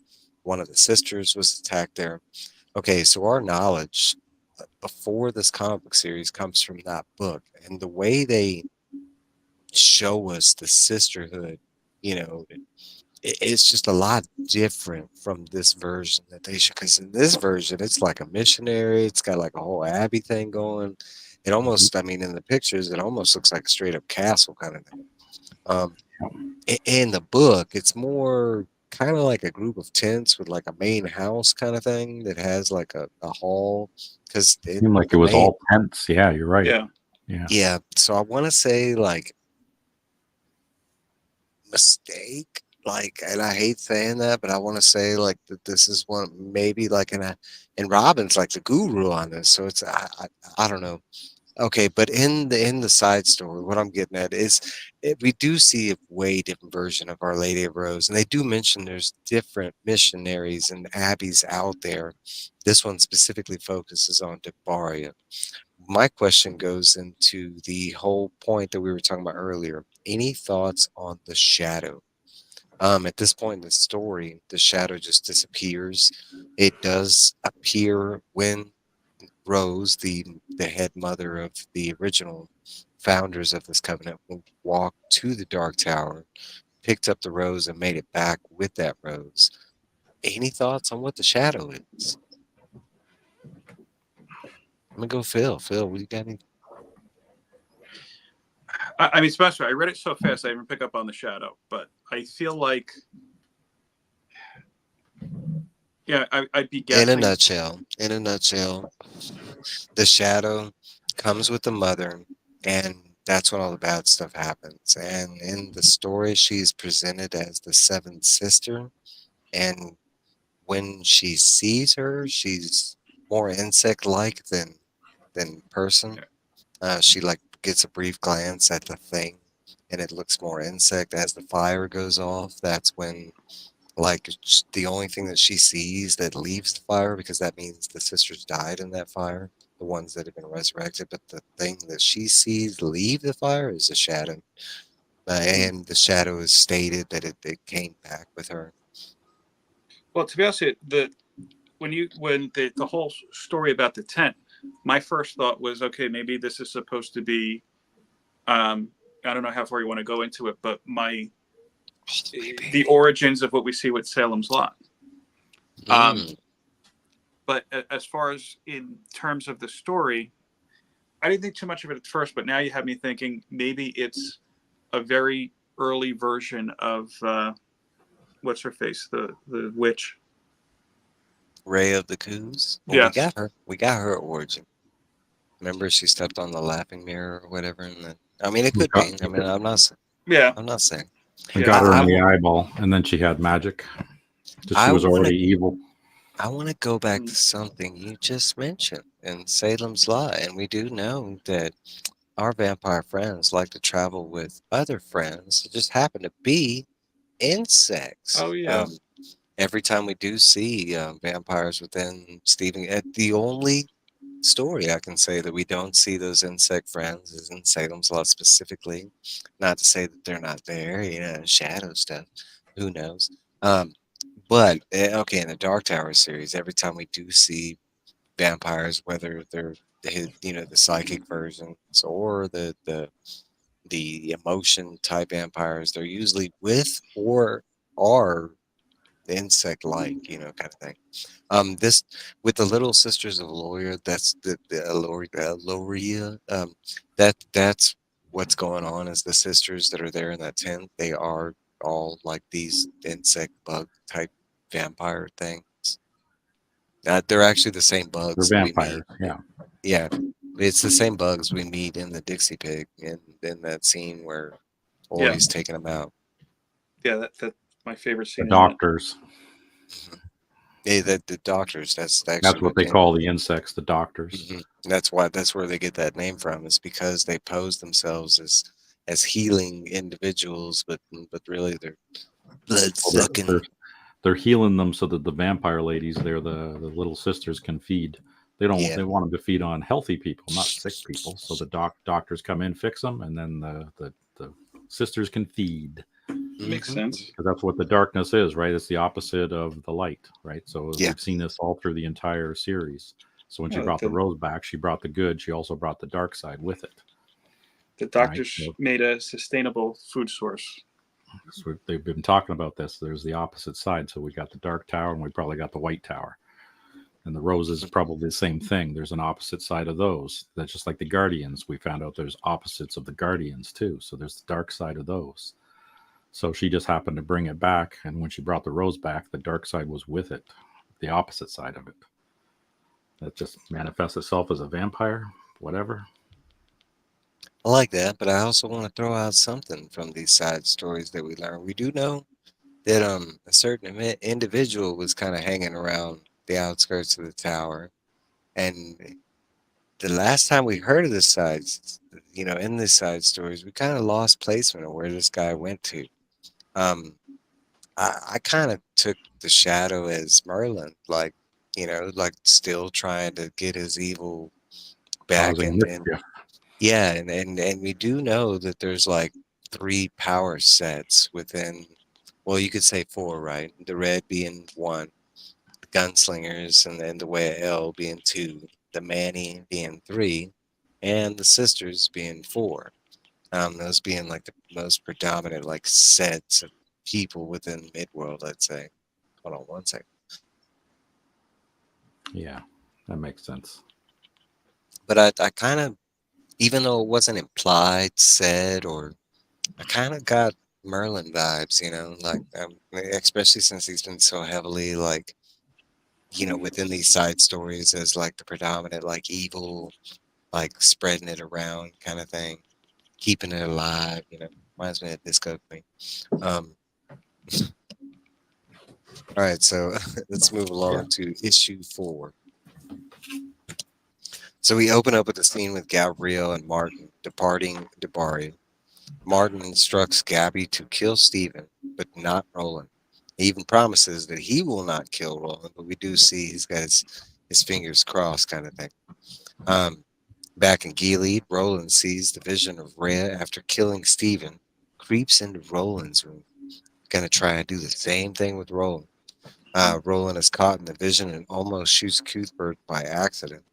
one of the sisters was attacked there. Okay, so our knowledge before this comic book series comes from that book, and the way they show us the sisterhood, you know, it's just a lot different from this version that they show. Because in this version, it's like a missionary. It's got like a whole abbey thing going. It almost, I mean, in the pictures, it almost looks like a straight up castle kind of thing. In the book, it's more kind of like a group of tents with like a main house kind of thing that has like a hall. Because It seemed like it was all tents. Yeah, you're right. Yeah. So I want to say like mistake, like, and I hate saying that, but I want to say like that this is one maybe like and Robin's like the guru on this, so it's I don't know. Okay, but in the side story, what I'm getting at is we do see a way different version of Our Lady of Rose, and they do mention there's different missionaries and abbeys out there. This one specifically focuses on Debaria. My question goes into the whole point that we were talking about earlier. Any thoughts on the shadow? At this point in the story, the shadow just disappears. It does appear when Rose, the head mother of the original founders of this covenant, walked to the Dark Tower, picked up the rose, and made it back with that rose. Any thoughts on what the shadow is? I'm gonna go Phil. Phil, what do you got? I mean, especially I read it so fast I didn't pick up on the shadow, but I feel like, yeah, I'd be guessing. In a nutshell, the shadow comes with the mother, and that's when all the bad stuff happens. And in the story, she's presented as the seventh sister, and when she sees her, she's more insect-like than person. She like gets a brief glance at the thing, and it looks more insect. As the fire goes off, that's when like the only thing that she sees that leaves the fire, because that means the sisters died in that fire, the ones that have been resurrected. But the thing that she sees leave the fire is a shadow, and the shadow is stated that it came back with her. Well, to be honest, when the whole story about the tent, my first thought was, okay, maybe this is supposed to be. I don't know how far you want to go into it, but the origins of what we see with Salem's Lot. Mm. But as far as in terms of the story, I didn't think too much of it at first, but now you have me thinking maybe it's a very early version of what's her face, the witch. Ray of the Coos. Well, Yes. we got her origin. Remember, she stepped on the laughing mirror or whatever, and then I mean, it We could got, be. I mean, Yeah. I'm not saying. we Yeah. got her I, in I, the eyeball, and then she had magic. So she I was want already to evil. I want to go back Mm. to something you just mentioned in Salem's Lot, and we do know that our vampire friends like to travel with other friends that just happen to be insects. Oh yeah. Every time we do see vampires within Stephen, the only story I can say that we don't see those insect friends is in Salem's Lot specifically. Not to say that they're not there, shadow stuff. Who knows? Um, but okay, in the Dark Tower series, every time we do see vampires, whether they're the psychic versions or the emotion type vampires, they're usually with or are insect-like, kind of thing. This with the Little Sisters of Loria, that's the Loria. That's what's going on. Is the sisters that are there in that tent? They are all like these insect bug type vampire things. They're actually the same They're bugs that we meet. vampires. Yeah. Yeah, it's the same bugs we meet in the Dixie Pig in that scene where Yeah. Ori's taking them out. Yeah. That's my favorite The scene in that. doctors. Mhm. Yeah, the doctors. That's That's actually what what they came. call the insects, the doctors. That's where they get that name from. Is because they pose themselves as healing individuals, but really they're blood Well, they're, sucking. they're healing them so that the vampire ladies, the little sisters, can feed. Yeah. They want them to feed on healthy people, not sick people. So the doctors come in, fix them, and then the sisters can feed. Makes Hmm. sense. Because that's what the darkness is, right? It's the opposite of the light, right? So Yeah. we've seen this all through the entire series. So when she Oh, brought the rose back, she brought the good. She also brought the dark side with it, the right? doctors made a sustainable food source. So they've been talking about this. There's the opposite side. So we got the dark tower, and we probably got the white tower. And the roses is probably the same thing. There's an opposite side of those. That's just like the guardians. We found out there's opposites of the guardians too. So there's the dark side of those. So she just happened to bring it back, and when she brought the rose back, the dark side was with it, the opposite side of it. That just manifests itself as a vampire, whatever. I like that, but I also want to throw out something from these side stories that we learn. We do know that a certain individual was kind of hanging around the outskirts of the tower, and the last time we heard of the sides, in the side stories, we kind of lost placement of where this guy went to. Um, I kind of took the shadow as Merlin, like, like still trying to get his evil back, Causing and mischief. yeah, and we do know that there's like three power sets within. Well, you could say four, right? The red being one, the gunslingers, and then the way of L being two, the Manny being three, and the sisters being four. Those being like the most predominant like sets of people within Midworld, I'd say. Hold on one second. Yeah, that makes sense. But I kind of, even though it wasn't implied, said, or I kind of got Merlin vibes, like especially since he's been so heavily like, within these side stories as like the predominant like evil, like spreading it around kind of thing, keeping it alive. Reminds me of Disco Queen. Um, all right, so let's move Yeah. along to issue 4. So we open up with a scene with Gabrielle and Martin departing Debari. Martin instructs Gabby to kill Stephen, but not Roland. He even promises that he will not kill Roland, but we do see he's got his fingers crossed kind of thing. Um, Back in Gilead, Roland sees the vision of Rhea after killing Stephen, creeps into Roland's room. Gonna try and do the same thing with Roland. Roland is caught in the vision and almost shoots Cuthbert by accident.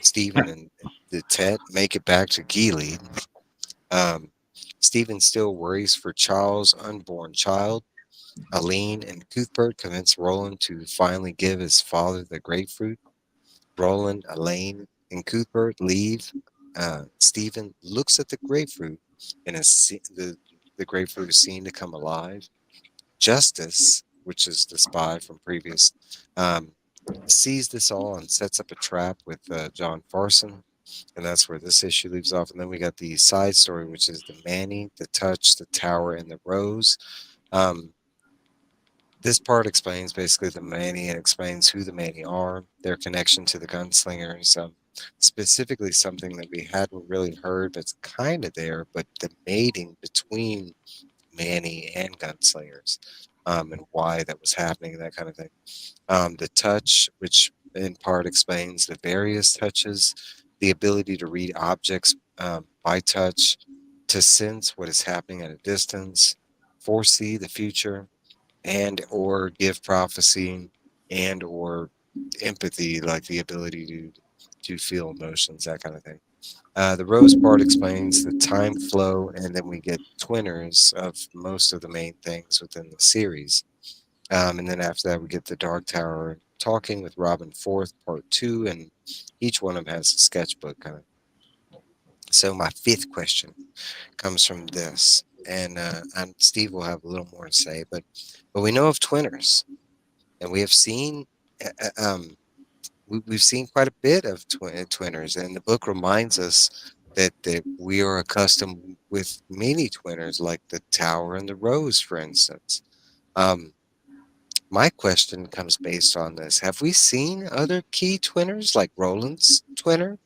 Stephen and the Tet make it back to Gilead. Um, Stephen still worries for Charles' unborn child. Aline and Cuthbert convince Roland to finally give his father the grapefruit. Roland, Elaine, and Cuthbert leave. Stephen looks at the grapefruit, and the grapefruit is seen to come alive. Justice, which is the spy from previous, um, sees this all and sets up a trap with John Farson, and that's where this issue leaves off. And then we got the side story, which is the Manny, the Touch, the Tower, and the Rose. Um, this part explains basically the Manny and explains who the Manny are, their connection to the gunslingers, specifically something that we hadn't really heard that's kind of there, but the mating between Manny and gunslingers, and why that was happening, that kind of thing. The touch, which in part explains the various touches, the ability to read objects by touch, to sense what is happening at a distance, foresee the future, and or give prophecy, and or empathy, like the ability to feel emotions, that kind of thing. The rose part explains the time flow, and then we get twinners of most of the main things within the series. And then after that, we get the Dark Tower talking with Robin Forth, part 2, and each one of them has a sketchbook kind of. So my 5th question comes from this, and Steve will have a little more to say, but we know of twinners, and we have seen uh, we've seen quite a bit of twinners, and the book reminds us that we are accustomed with many twinners, like the Tower and the Rose, for instance. Um, my question comes based on this: have we seen other key twinners like Roland's twinner,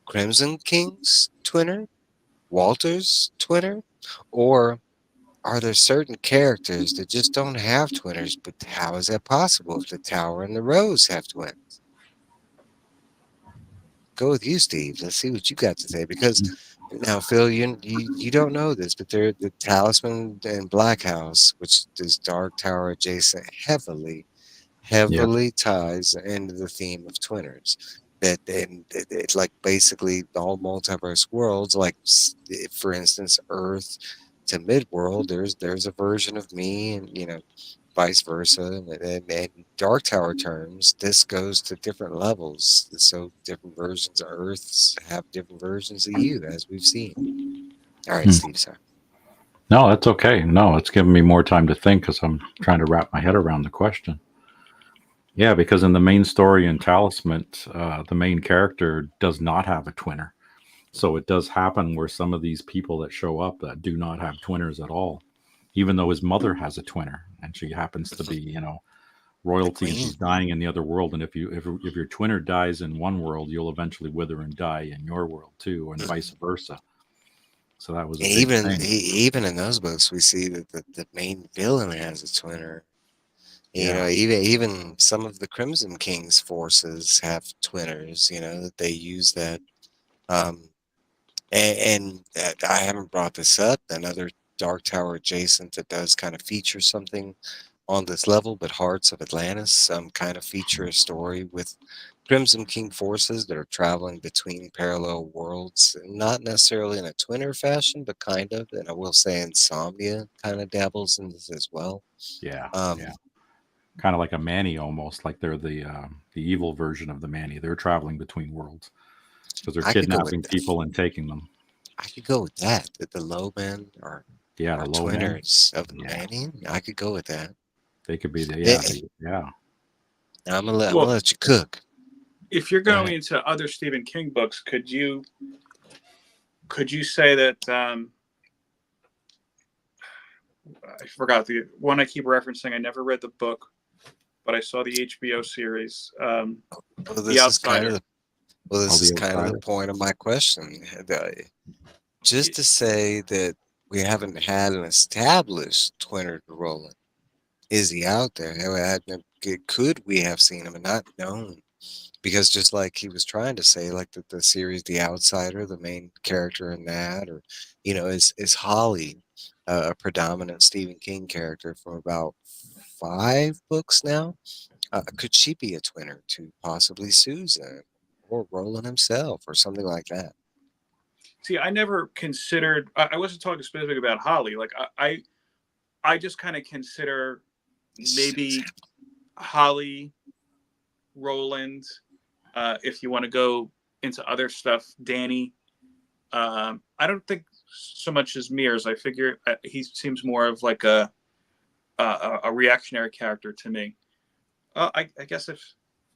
Crimson King's twinner, Walter's twinner, or are there certain characters that just don't have twinners? But how is that possible if the Tower and the Rose have twins? Go with you, Steve. Let's see what you got to say. Because now, Phil, you don't know this, but they're the Talisman and Black House, which is Dark Tower adjacent, Yeah. heavily ties into the theme of twinners. That and it's like basically all multiverse worlds. Like for instance, Earth to Midworld, there's a version of me, and vice versa. And in Dark Tower terms, this goes to different levels. So different versions of Earths have different versions of you, as we've seen. All right, Hmm. Steve, sorry. No, that's okay. No, it's giving me more time to think because I'm trying to wrap my head around the question. Yeah, because in the main story in Talisman, the main character does not have a twinner. So it does happen where some of these people that show up that do not have twinners at all, even though his mother has a twinner. and she happens to be, royalty, and queen. she's dying in the other world. And if your twinner dies in one world, you'll eventually wither and die in your world too, and vice versa. So that was a And big even thing. even in those books, we see that the main villain has a twinner. Yeah. Even some of the Crimson King's forces have twinners. That they use that. Um, and I haven't brought this up. Another Dark Tower adjacent that does kind of feature something on this level, but Hearts of Atlantis kind of feature a story with Crimson King forces that are traveling between parallel worlds, not necessarily in a twinner fashion, but kind of. And I will say Insomnia kind of dabbles in this as well. Yeah. Um, Yeah. Kind of like a Manny, almost like they're the evil version of the Manny. They're traveling between worlds because they're I could go with kidnapping people and taking them. I could go with that. That the low men Yeah, the are low men. twinners of the Yeah, Manny. I could go with that. they could be the Eh, yeah eh, the yeah. I'm gonna Well, let you cook. if you're Go going ahead. into other Stephen King books, could you say that I forgot the one I keep referencing? I never read the book, but I saw the HBO series, Well, The this is kind of Outsider. the well, All this the is kind of the outsider. point of my question. Just It- to say that we haven't had an established twinner to roll in. Is he out there? Could we have seen him and not known? Because just like he was trying to say, like the series The Outsider, the main character in that, or is Holly a predominant Stephen King character from about 5 books now? Could she be a twinner to possibly Susan or Roland himself or something like that? See, I never considered. I wasn't talking specifically about Holly. Like I just kind of consider maybe Susan. Holly, Roland. If you want to go into other stuff, Danny. I don't think so much as Mears. I figure he seems more of like a reactionary character to me. I guess if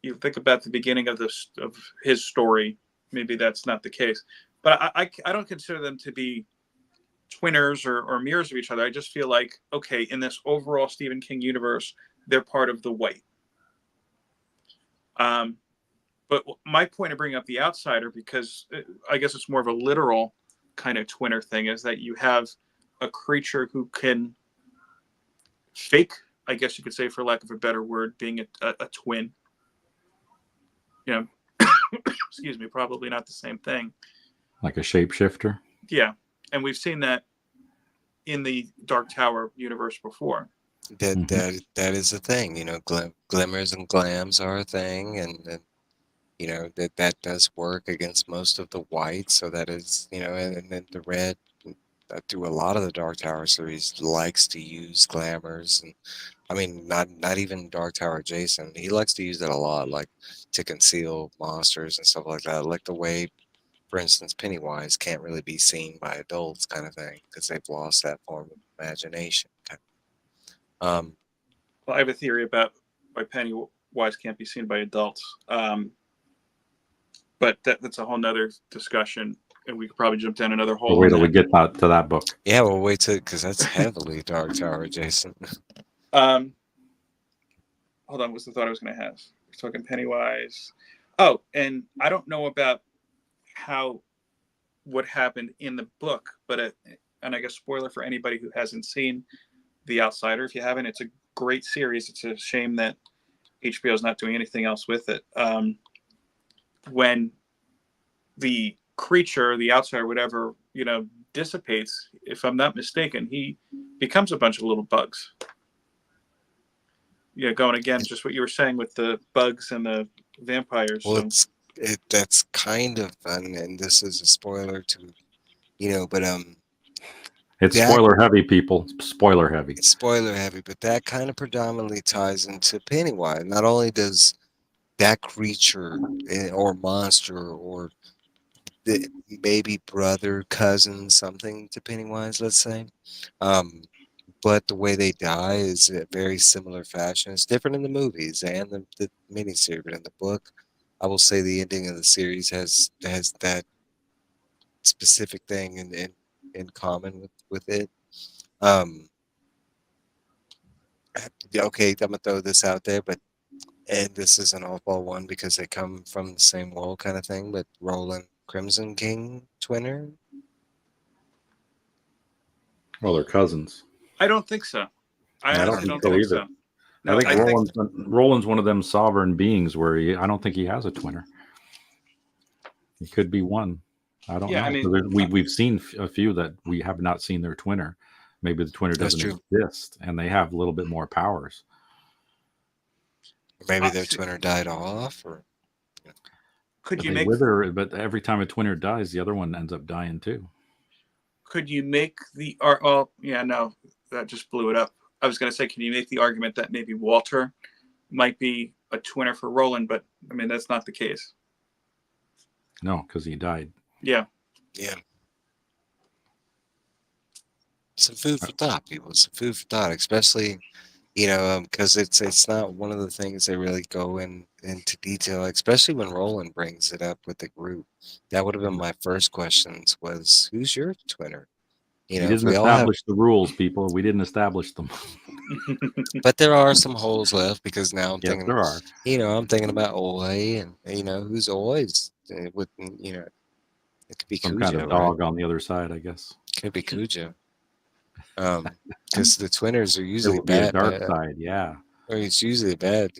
you think about the beginning of this of his story, maybe that's not the case. But I don't consider them to be twinners or mirrors of each other. I just feel like, okay, in this overall Stephen King universe, they're part of the white. Um, but my point of bringing up the outsider, because I guess it's more of a literal kind of twinner thing, is that you have a creature who can fake, I guess you could say, for lack of a better word, being a twin. You know, excuse me, probably not the same thing. Like a shapeshifter. Yeah, and we've seen that in the Dark Tower universe before. That Hmm. that that is a thing. Glimmers and glams are a thing, and that does work against most of the white. So that is, and then the red through a lot of the Dark Tower series likes to use glamours, and I mean not even Dark Tower Jason. He likes to use that a lot, like to conceal monsters and stuff like that. Like the way, for instance, Pennywise can't really be seen by adults, kind of thing, because they've lost that form of imagination. Um, Well, I have a theory about why Pennywise can't be seen by adults, but that's a whole nother discussion, and we could probably jump down another But hole wait on till we that. get to that book. yeah, well, wait till because that's heavily Dark Tower adjacent. Um, hold on, what's the thought I was going to have? We're talking Pennywise. Oh, and I don't know about how what happened in the book, but and I guess spoiler for anybody who hasn't seen The Outsider. If you haven't, it's a great series. It's a shame that HBO is not doing anything else with it. When the creature, the outsider, whatever, dissipates, if I'm not mistaken, he becomes a bunch of little bugs. Yeah, going again, just what you were saying with the bugs and the vampires. Well, So that's kind of fun, and this is a spoiler to, but It's that spoiler heavy, people. Spoiler heavy. it's spoiler heavy, but that kind of predominantly ties into Pennywise. Not only does that creature or monster or the maybe brother, cousin, something to Pennywise, let's say, um, but the way they die is a very similar fashion. It's different in the movies and the miniseries, but in the book, I will say the ending of the series has that specific thing in common with it. Um, okay, I'm gonna throw this out there, but and this is an oddball one because they come from the same world kind of thing. But Roland Crimson King twinner. Well, they're cousins. I don't think so. I I don't honestly think don't so think either. so. I No, think I think Roland's one of them sovereign beings where I don't think he has a twinner. He could be one. I don't yeah. I know. mean, We've seen a few that we have not seen their twinner. Maybe the twinner That's doesn't true. exist, and they have a little bit more powers. Maybe their see, twinner died off, or could But you they make wither. But every time a twinner dies, the other one ends up dying too. the art? Oh, yeah. No, that just blew it up. I was going to say, can you make the argument that maybe Walter might be a twinner for Roland? But I mean, that's not the case. No, because he died. Yeah. yeah. Some food for thought, people. Some food for thought, especially because it's not one of the things they really go into detail, especially when Roland brings it up with the group. That would have been my first questions was, who's your twinner? We If didn't we all have, establish the rules, people. We didn't establish them. but there are some holes left because now I'm Yes, thinking, there are. I'm thinking about Oi and who's Oi's with it could be Some kind Cujo, of right? dog on the other side, I guess. Could be Cujo. Because the twinners are It usually would be a bad, dark side, yeah. or it's usually bad,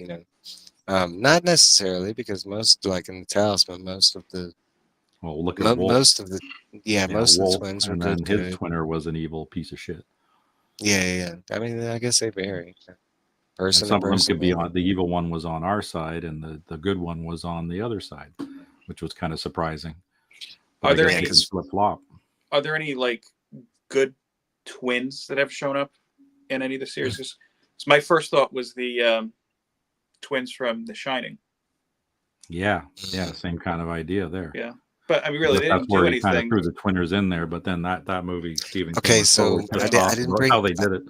not necessarily because most, like in the Talisman, Well, look at Wolf. most of the, yeah, Yeah, most of the Wolf, twins were and then his good. twinner was an evil piece of shit. Yeah, yeah, yeah. I mean, I guess they vary, And person to some of them person, could be maybe. on the evil one was on our side, and the good one was on the other side, which was kind of surprising. But Are I there guess Yeah, they any? can because flip flop. Are there any like good twins that have shown up in any of the series? So my first thought was the twins from The Shining. Yeah, yeah, same kind of idea there. Yeah, but I mean, really, But they that's didn't where do he kind of anything. threw the twinners in there. But then that movie, Stephen King okay, was totally so pissed I off didn't about bring how they did it.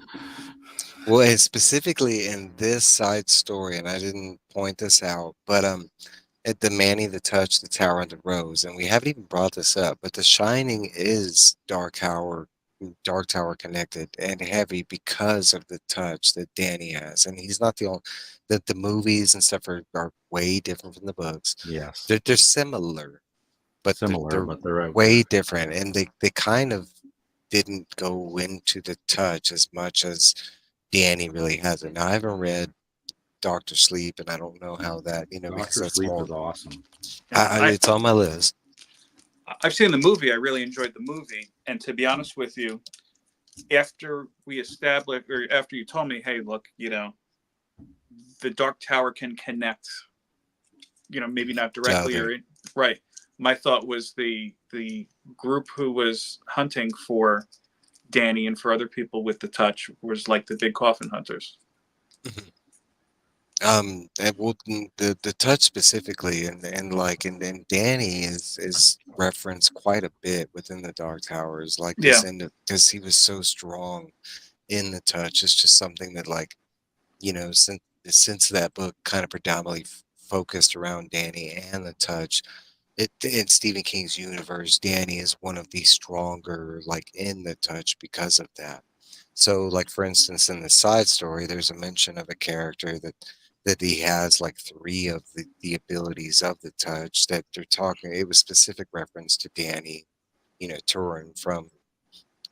well, and specifically in this side story, and I didn't point this out, but at the Manny the Touch, the Tower and the Rose, and we haven't even brought this up, but The Shining is Dark Tower connected and heavy because of the touch that Danny has, and he's not the only. That the movies and stuff are way different from the books. Yes, They're similar, but similar, they're but they're out way there. different, and they kind of didn't go into the touch as much as Danny really has it. Now I haven't read Doctor Sleep, and I don't know how that because Doctor that's Sleep more. is awesome. Yeah, It's on my list. I've seen the movie. I really enjoyed the movie, and to be honest with you, after we established, or after you told me, hey, look, the Dark Tower can connect, maybe not Oh, directly there. or right. My thought was the group who was hunting for Danny and for other people with the touch was like the big coffin hunters. And well, the touch specifically, and Danny is referenced quite a bit within the Dark Towers, like Yeah, this end because he was so strong in the touch. It's just something that since that book kind of predominantly focused around Danny and the touch. In Stephen King's universe, Danny is one of the stronger, like in the touch because of that. So, like for instance, in the side story, there's a mention of a character that he has like three of the abilities of the touch that they're talking. It was specific reference to Danny, Turin from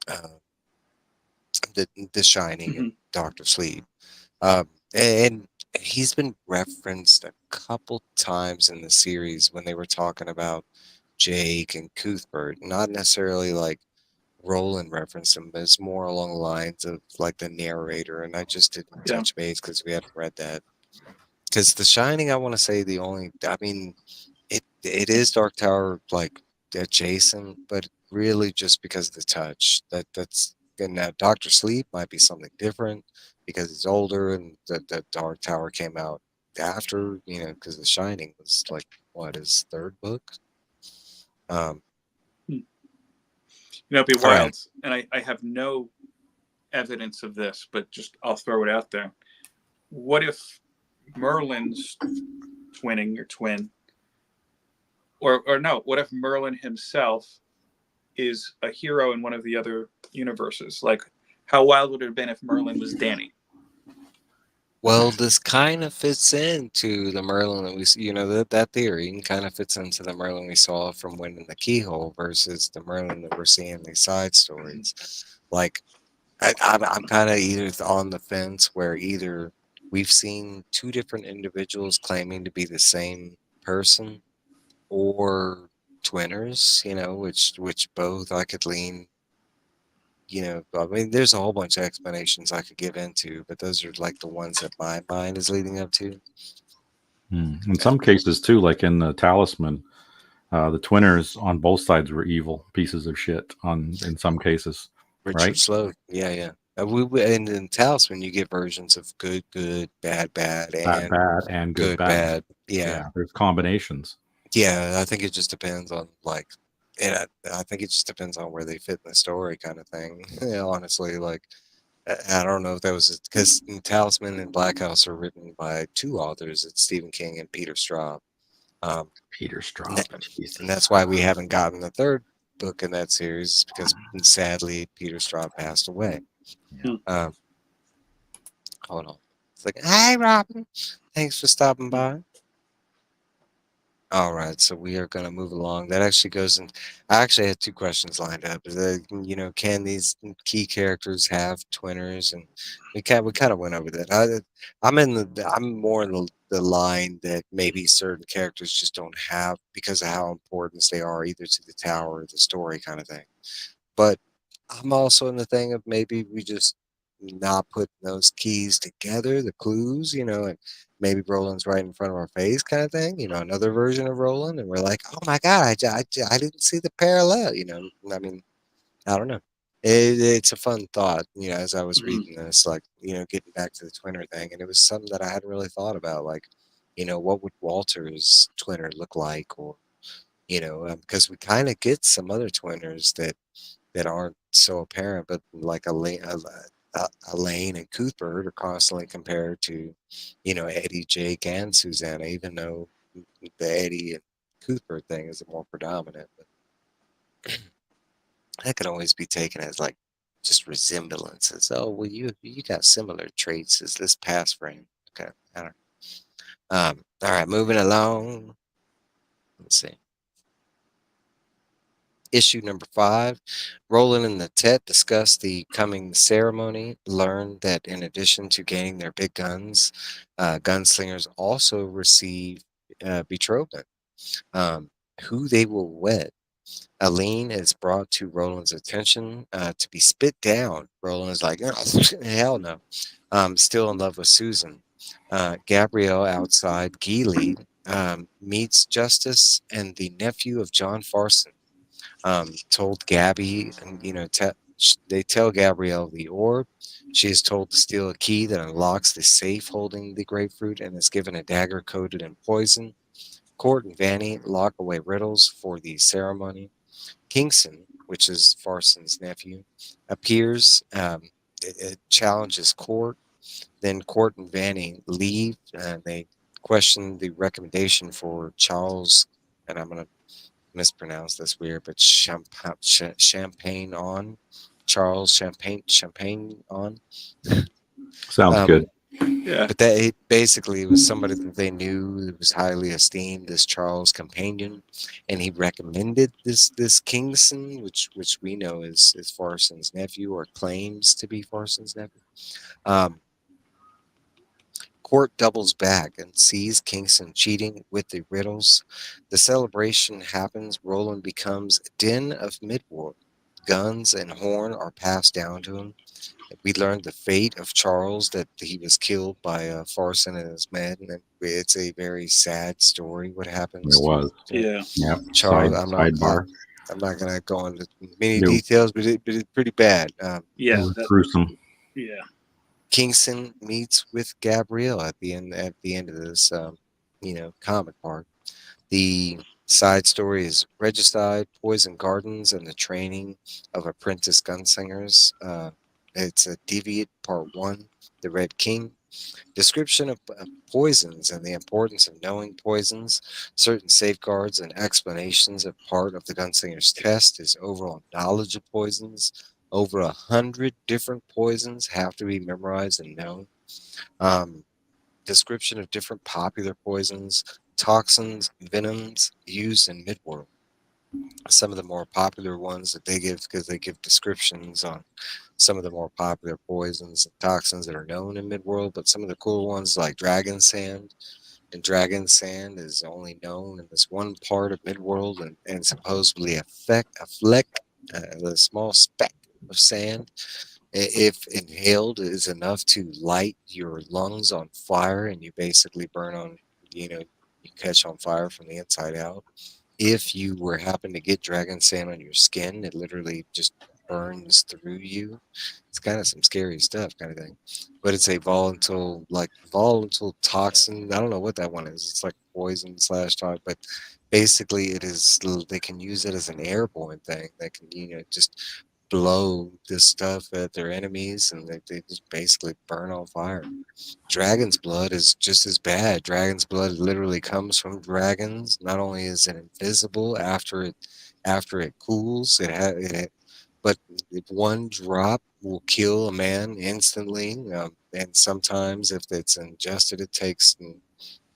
uh, the Shining and hmm Doctor Sleep. And he's been referenced a couple times in the series when they were talking about Jake and Cuthbert. Not necessarily like Roland referenced him, but it's more along the lines of like the narrator. And I just didn't yeah, touch base because we hadn't read that. Because The Shining, I want to say I mean, it is Dark Tower like adjacent, but really just because of the touch. That's and now Doctor Sleep might be something different because he's older, and the Dark Tower came out after, because The Shining was like what his third book. Um, it'd be all right, wild. And I have no evidence of this, but just I'll throw it out there. What if Merlin's twinning your twin, or no? What if Merlin himself is a hero in one of the other universes? Like, how wild would it have been if Merlin was Danny? Well, this kind of fits into the Merlin that that theory kind of fits into the Merlin we saw from Wind in the Keyhole versus the Merlin that we're seeing in these side stories. Like, I'm kind of either on the fence where either we've seen two different individuals claiming to be the same person, or twinners, which both I could lean. I mean, there's a whole bunch of explanations I could give into, but those are like the ones that my mind is leading up to. In some cases, too, like in the Talisman, the twinners on both sides were evil pieces of shit. In some cases, Richard right? Sloat, yeah, yeah. And in Talisman, you get versions of good, good, bad, bad, Bad, and bad, and good, good, bad. bad. Yeah, Yeah, there's combinations. yeah. I think it just depends on and I think it just depends on where they fit in the story, kind of thing. Yeah, honestly, like I don't know if that was because Talisman and Black House are written by two authors. It's Stephen King and Peter Straub. Um, Peter and, that, Straub, and Jesus. that's why we haven't gotten the third book in that series, is because sadly Peter Straub passed away. Yeah. Hmm. Um, hold on. It's like, hi, Robin. Thanks for stopping by. All right, so we are going to move along. That actually goes in. I actually had two questions lined up. Can these key characters have twinners? And we kind of went over that. I'm more in the line that maybe certain characters just don't have because of how important they are either to the tower or the story, kind of thing. But I'm also in the thing of maybe we just not putting those keys together, the clues, and maybe Roland's right in front of our face, kind of thing. Another version of Roland, and we're like, oh my god, I didn't see the parallel. I mean, I don't know. It's a fun thought, as I was Mhm. reading this, like, getting back to the twinner thing, and it was something that I hadn't really thought about, like, what would Walter's twinner look like, or because we kind of get some other twinners that aren't so apparent, but like Elaine and Cuthbert are constantly compared to, Eddie, Jake, and Susanna, even though the Eddie and Cuthbert thing is the more predominant. But that can always be taken as like just resemblances. Oh, well, you got similar traits as this past friend. Okay, I don't. All right, moving along. Let's see. Issue number 5, Roland and the Tet discuss the coming ceremony, learn that in addition to gaining their big guns, gunslingers also receive betrothment, um, who they will wed. Aline is brought to Roland's attention to be spit down. Roland is like, "Oh, hell no." Still in love with Susan. Gabrielle outside Geely meets Justice and the nephew of John Farson. Told Gabby, and they tell Gabrielle the orb. She is told to steal a key that unlocks the safe holding the grapefruit and is given a dagger coated in poison. Court and Vanny lock away riddles for the ceremony. Kingston, which is Farson's nephew, appears. It challenges Court. Then Court and Vanny leave. They question the recommendation for Charles, and I'm going to mispronounce this weird, but Champagne on Champagne on. Sounds Um, good. Yeah. but that it basically was somebody that they knew that was highly esteemed, this Charles Companion, and he recommended this Kingston, which we know is Farson's nephew, or claims to be Farson's nephew. Um, Court doubles back and sees Kingston cheating with the riddles. The celebration happens. Roland becomes Den of Midwar. Guns and horn are passed down to him. We learned the fate of Charles, that he was killed by Farson and his men. And it's a very sad story. What It happens was. to Yeah. Yep. Charles? Sidebar. I'm not going to go into many No, details, but it's pretty bad. it Yeah. was That. gruesome. Yeah. Kingston meets with Gabrielle at the end of this comic part. The side story is Regicide, Poison Gardens, and the Training of Apprentice Gunslingers. It's a Deviate Part 1, The Red King. Description of poisons and the importance of knowing poisons. Certain safeguards and explanations of part of the gunslinger's test is overall knowledge of poisons. Over 100 different poisons have to be memorized and known. Um, Description of different popular poisons, toxins, venoms used in Midworld. Some of the more popular ones that they give, because they give descriptions on some of the more popular poisons and toxins that are known in Midworld, but some of the cool ones like dragon sand. And dragon sand is only known in this one part of Midworld, and supposedly a fleck, a small speck of sand, if inhaled, is enough to light your lungs on fire, and you basically burn on, you catch on fire from the inside out. If you were happen to get dragon sand on your skin, it literally just burns through you. It's kind of some scary stuff, kind of thing. But it's a volatile toxin. I don't know what that one is. It's like poison slash toxin, but basically it is. They can use it as an airborne thing. They can, just blow this stuff at their enemies, and they just basically burn on fire. Dragon's blood is just as bad. Dragon's blood literally comes from dragons. Not only is it invisible after it cools, but if one drop will kill a man instantly. And sometimes if it's ingested, it takes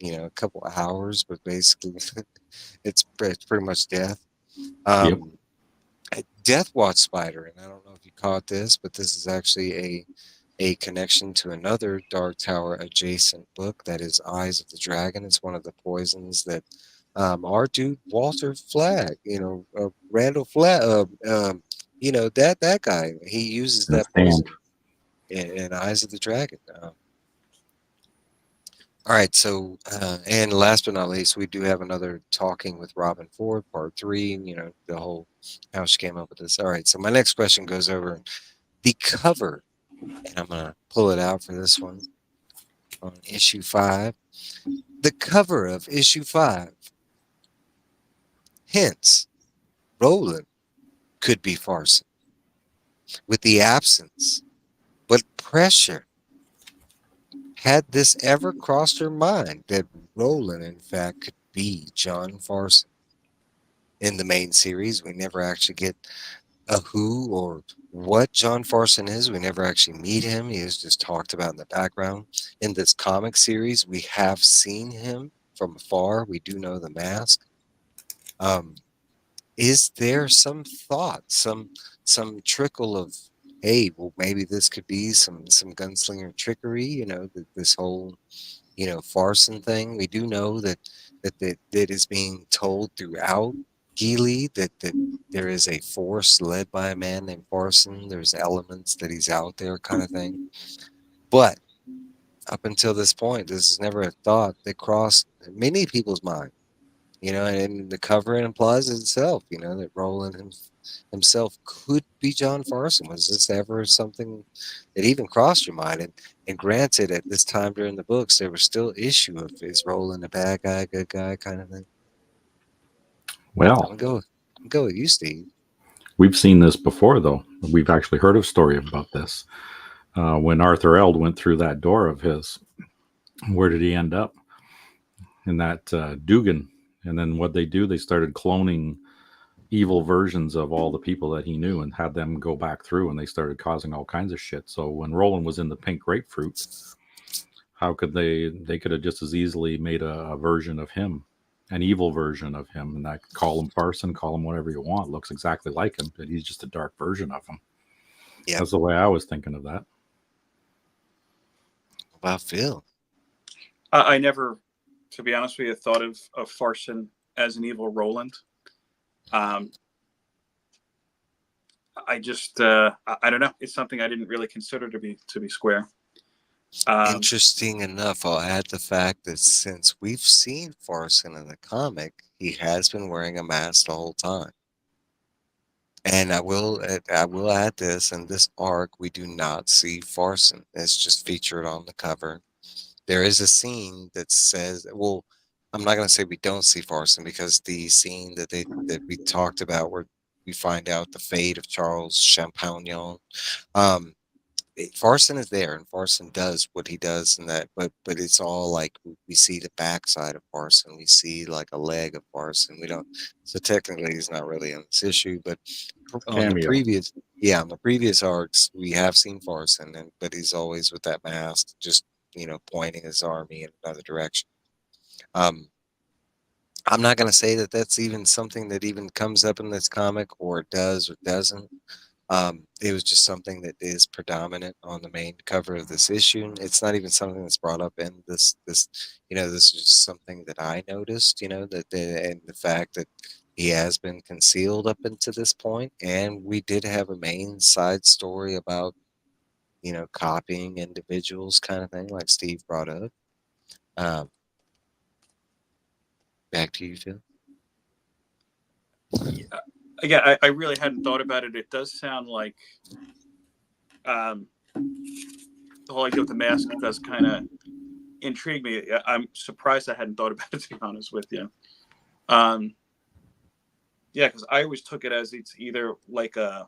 a couple hours. But basically, it's pretty much death. Yep. Death Watch spider, and I don't know if you caught this, but this is actually a connection to another Dark Tower adjacent book that is Eyes of the Dragon. It's one of the poisons that our dude Walter Flagg, Randall Flagg, that guy, he uses And that stand. poison in Eyes of the Dragon. All right, so and last but not least, we do have another Talking with Robin Ford, part 3. The whole how she came up with this. All right, so my next question goes over the cover, and I'm gonna pull it out for this one on issue 5. The cover of issue 5 hints Roland could be Farson with the absence, but pressure. Had this ever crossed her mind that Roland, in fact, could be John Farson? In the main series, we never actually get a who or what John Farson is. We never actually meet him. He is just talked about in the background. In this comic series, we have seen him from afar. We do know the mask. Um, is there some thought, some trickle of, hey, well, maybe this could be some gunslinger trickery? This whole Farson thing. We do know that is being told throughout Geely that there is a force led by a man named Farson. There's elements that he's out there, kind of thing. But up until this point, this is never a thought that crossed many people's mind. And the cover implies itself, that Roland himself could be John Farson. Was this ever something that even crossed your mind? And granted, at this time during the books, there was still issue of, is Roland a bad guy, good guy, kind of thing. Well, I'm gonna go with you, Steve. we've seen this before, though. We've actually heard a story about this. When Arthur Eld went through that door of his, where did he end up? In that Dugan. And then what they do, they started cloning evil versions of all the people that he knew and had them go back through, and they started causing all kinds of shit. So when Roland was in the pink grapefruit, how could they could have just as easily made a version of him, an evil version of him, and that call him Farson, call him whatever you want, looks exactly like him, but he's just a dark version of him. Yeah. That's the way I was thinking of that. About Phil. I never, to be honest with you, thought of Farson as an evil Roland. I just I don't know. It's something I didn't really consider to be square. Interesting enough, I'll add the fact that since we've seen Farson in the comic, he has been wearing a mask the whole time. And I will add this: in this arc, we do not see Farson. It's just featured on the cover. There is a scene that says, well, I'm not going to say we don't see Farson, because the scene that we talked about, where we find out the fate of Charles Champagnon, um, Farson is there, and Farson does what he does, and that, but it's all like we see the backside of Farson. We see like a leg of Farson. We don't. So technically, he's not really on this issue, but on the Cameo. previous, yeah, on the previous arcs, we have seen Farson, and but he's always with that mask, just pointing his army in another direction. Um, I'm not gonna say that that's even something that even comes up in this comic, or it does or doesn't. It was just something that is predominant on the main cover of this issue. It's not even something that's brought up in this. This is just something that I noticed. And the fact that he has been concealed up until this point, and we did have a main side story about copying individuals, kind of thing, like Steve brought up. Um, Back to you, Phil. Again, I really hadn't thought about it. It does sound like the whole idea with the mask does kind of intrigue me. I'm surprised I hadn't thought about it, to be honest with you. Yeah, because I always took it as it's either like I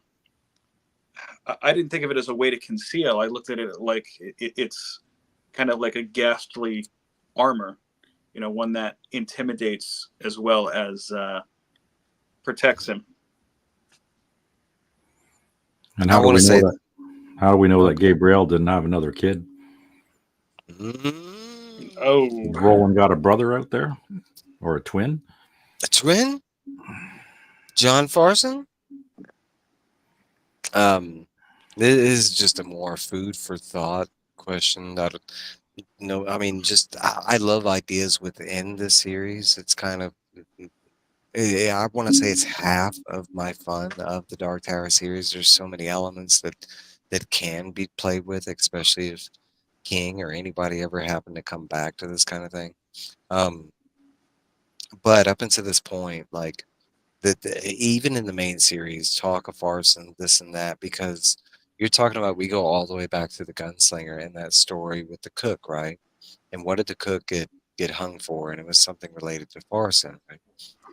didn't think of it as a way to conceal. I looked at it like it's kind of like a ghastly armor, one that intimidates as well as protects him. And I how do want we to know say, that? How do we know that Gabriel didn't have another kid? Oh, Roland got a brother out there, or a twin? a twin, John Farson. This is just a more food for thought question. That I mean, just I love ideas within the series. It's kind of I want to say it's half of my fun of the Dark Tower series. There's so many elements that can be played with, especially if King or anybody ever happened to come back to this kind of thing. Um, but up until this point, like even in the main series, talk of farce and this and that, because you're talking about, we go all the way back to the gunslinger and that story with the cook, right? And what did the cook get hung for? And it was something related to Farson, right?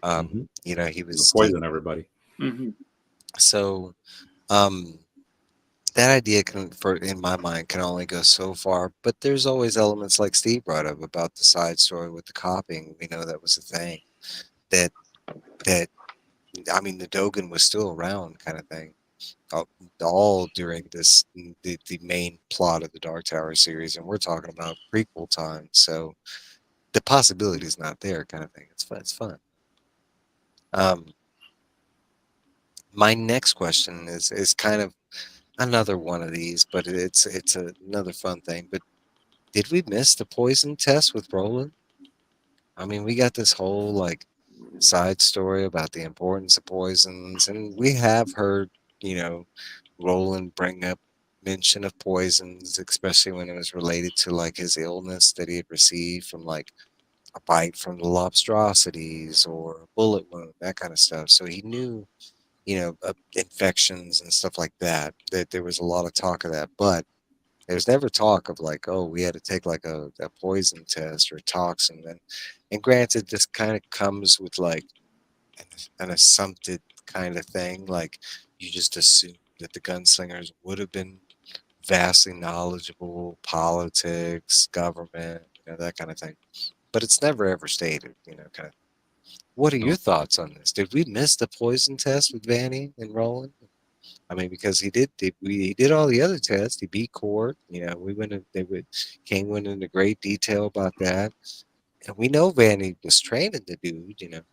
Mm-hmm. He was Poison everybody. mm-hmm. so that idea can, for in my mind, can only go so far. But there's always elements like Steve brought up about the side story with the copying. We know that was a thing. That that I mean, the Dogen was still around, kind of thing. All during the main plot of the Dark Tower series, and we're talking about prequel time. So the possibility is not there, kind of thing. It's fun. It's fun. Um, my next question is kind of another one of these, but it's another fun thing. But did we miss the poison test with Roland? I mean, we got this whole like side story about the importance of poisons, and we have heard, Roland bring up mention of poisons, especially when it was related to like his illness that he had received from like a bite from the lobstrosities or a bullet wound, that kind of stuff. So he knew, infections and stuff like that. That there was a lot of talk of that, but there's never talk of like, oh, we had to take like a poison test or toxin. And granted, this kind of comes with like an assumpted kind of thing. Like you just assume that the gunslingers would have been vastly knowledgeable, politics, government, that kind of thing. But it's never ever stated, kind of. What are your thoughts on this? Did we miss the poison test with Vanny and Roland? I mean, because he did all the other tests. He beat Court. We went in, King went into great detail about that, and we know Vanny was training the dude.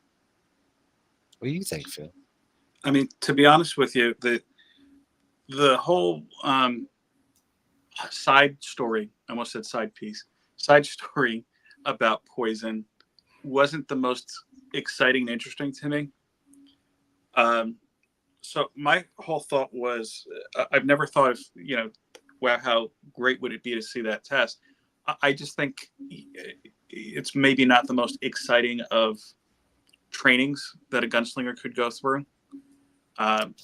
What do you think, Phil? I mean, to be honest with you, the whole side story, I almost said side piece, side story about poison wasn't the most exciting and interesting to me. So my whole thought was, I've never thought of, wow, how great would it be to see that test? I just think it's maybe not the most exciting of trainings that a gunslinger could go through. I'm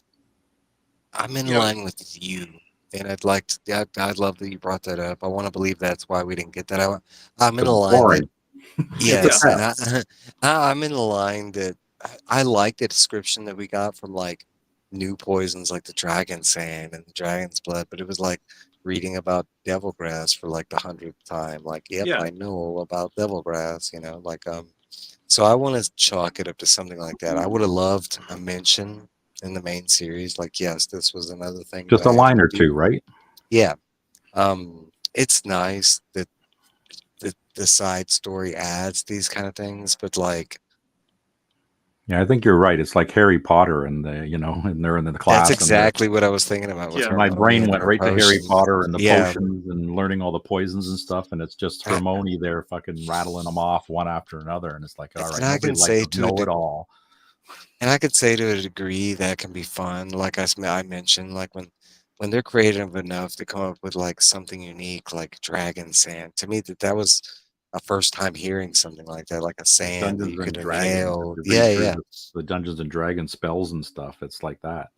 in line with you, and I'd love that you brought that up. I want to believe that's why we didn't get that. I'm in a line that, yes, and I'm in a line that I like the description that we got from like new poisons like the dragon sand and the dragon's blood, but it was like reading about devil grass for like the 100th time. Like, yep, Yeah. I know about devil grass, like so I want to chalk it up to something like that. I would have loved a mention in the main series, like, yes, this was another thing that Just I a had line to or do. two, right? Yeah. It's nice that the side story adds these kind of things, but like Yeah, I think you're right. It's like Harry Potter and and they're in the that's class and they're exactly what I was thinking about with Yeah. my Hermione brain and went her right to Harry potion. Potter and the Yeah. potions and learning all the poisons and stuff, and it's just I- Hermione there fucking rattling them off one after another, and it's like, all And right, I nobody can likes say to know it all. to a degree that can be fun. Like I mentioned, like when they're creative enough to come up with like something unique, like dragon sand. To me, that was a first time hearing something like that, like a sand that Dungeons you and could Dragons. If inhale. you read Yeah, through yeah. the Dungeons and Dragons spells and stuff, it's like that.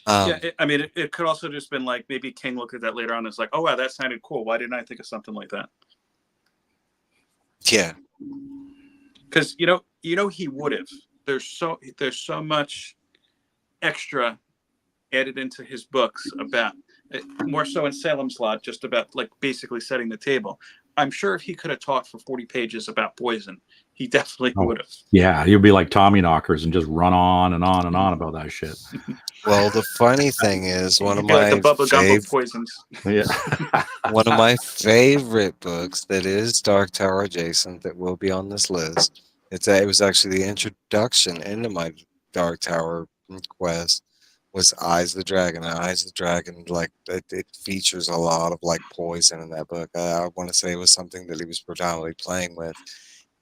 Yeah, Um, I mean, it could also just been like maybe King looked at that later on and is like, oh wow, that sounded cool. Why didn't I think of something like that? yeah. Because he would have. There's so much extra added into his books about more so in Salem's Lot, just about like basically setting the table. I'm sure if he could have talked for 40 pages about poison, he definitely Oh, would have. yeah, you'd be like Tommy Knockers and just run on and on and on about that shit. Well, the funny thing is, He'd be like the Bubba Gumbo poisons. Yeah. one of my favorite books that is Dark Tower adjacent that will be on this list. It was actually the introduction into my Dark Tower quest was Eyes of the Dragon. And Eyes of the Dragon, like it features a lot of like poison in that book. I want to say it was something that he was predominantly playing with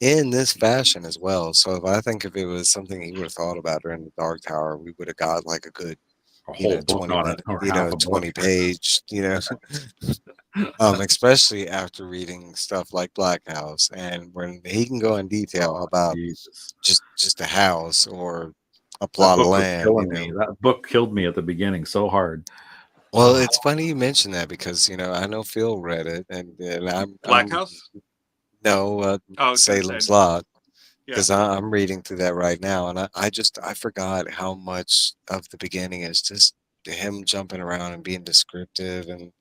in this fashion as well. So if it was something he would have thought about during the Dark Tower, we would have got like a good, A whole book 20 on it minute, or half a book. 20 page, especially after reading stuff like Black House, and when he can go in detail Oh, about Jesus. just a house or a That plot of book was land, killing me. That book killed me at the beginning so hard. Well, it's funny you mention that because I know Phil read it, and Black I'm House? no Oh, I was gonna say, Salem's Lot yeah. because I'm reading through that right now, and I forgot how much of the beginning is just him jumping around and being descriptive and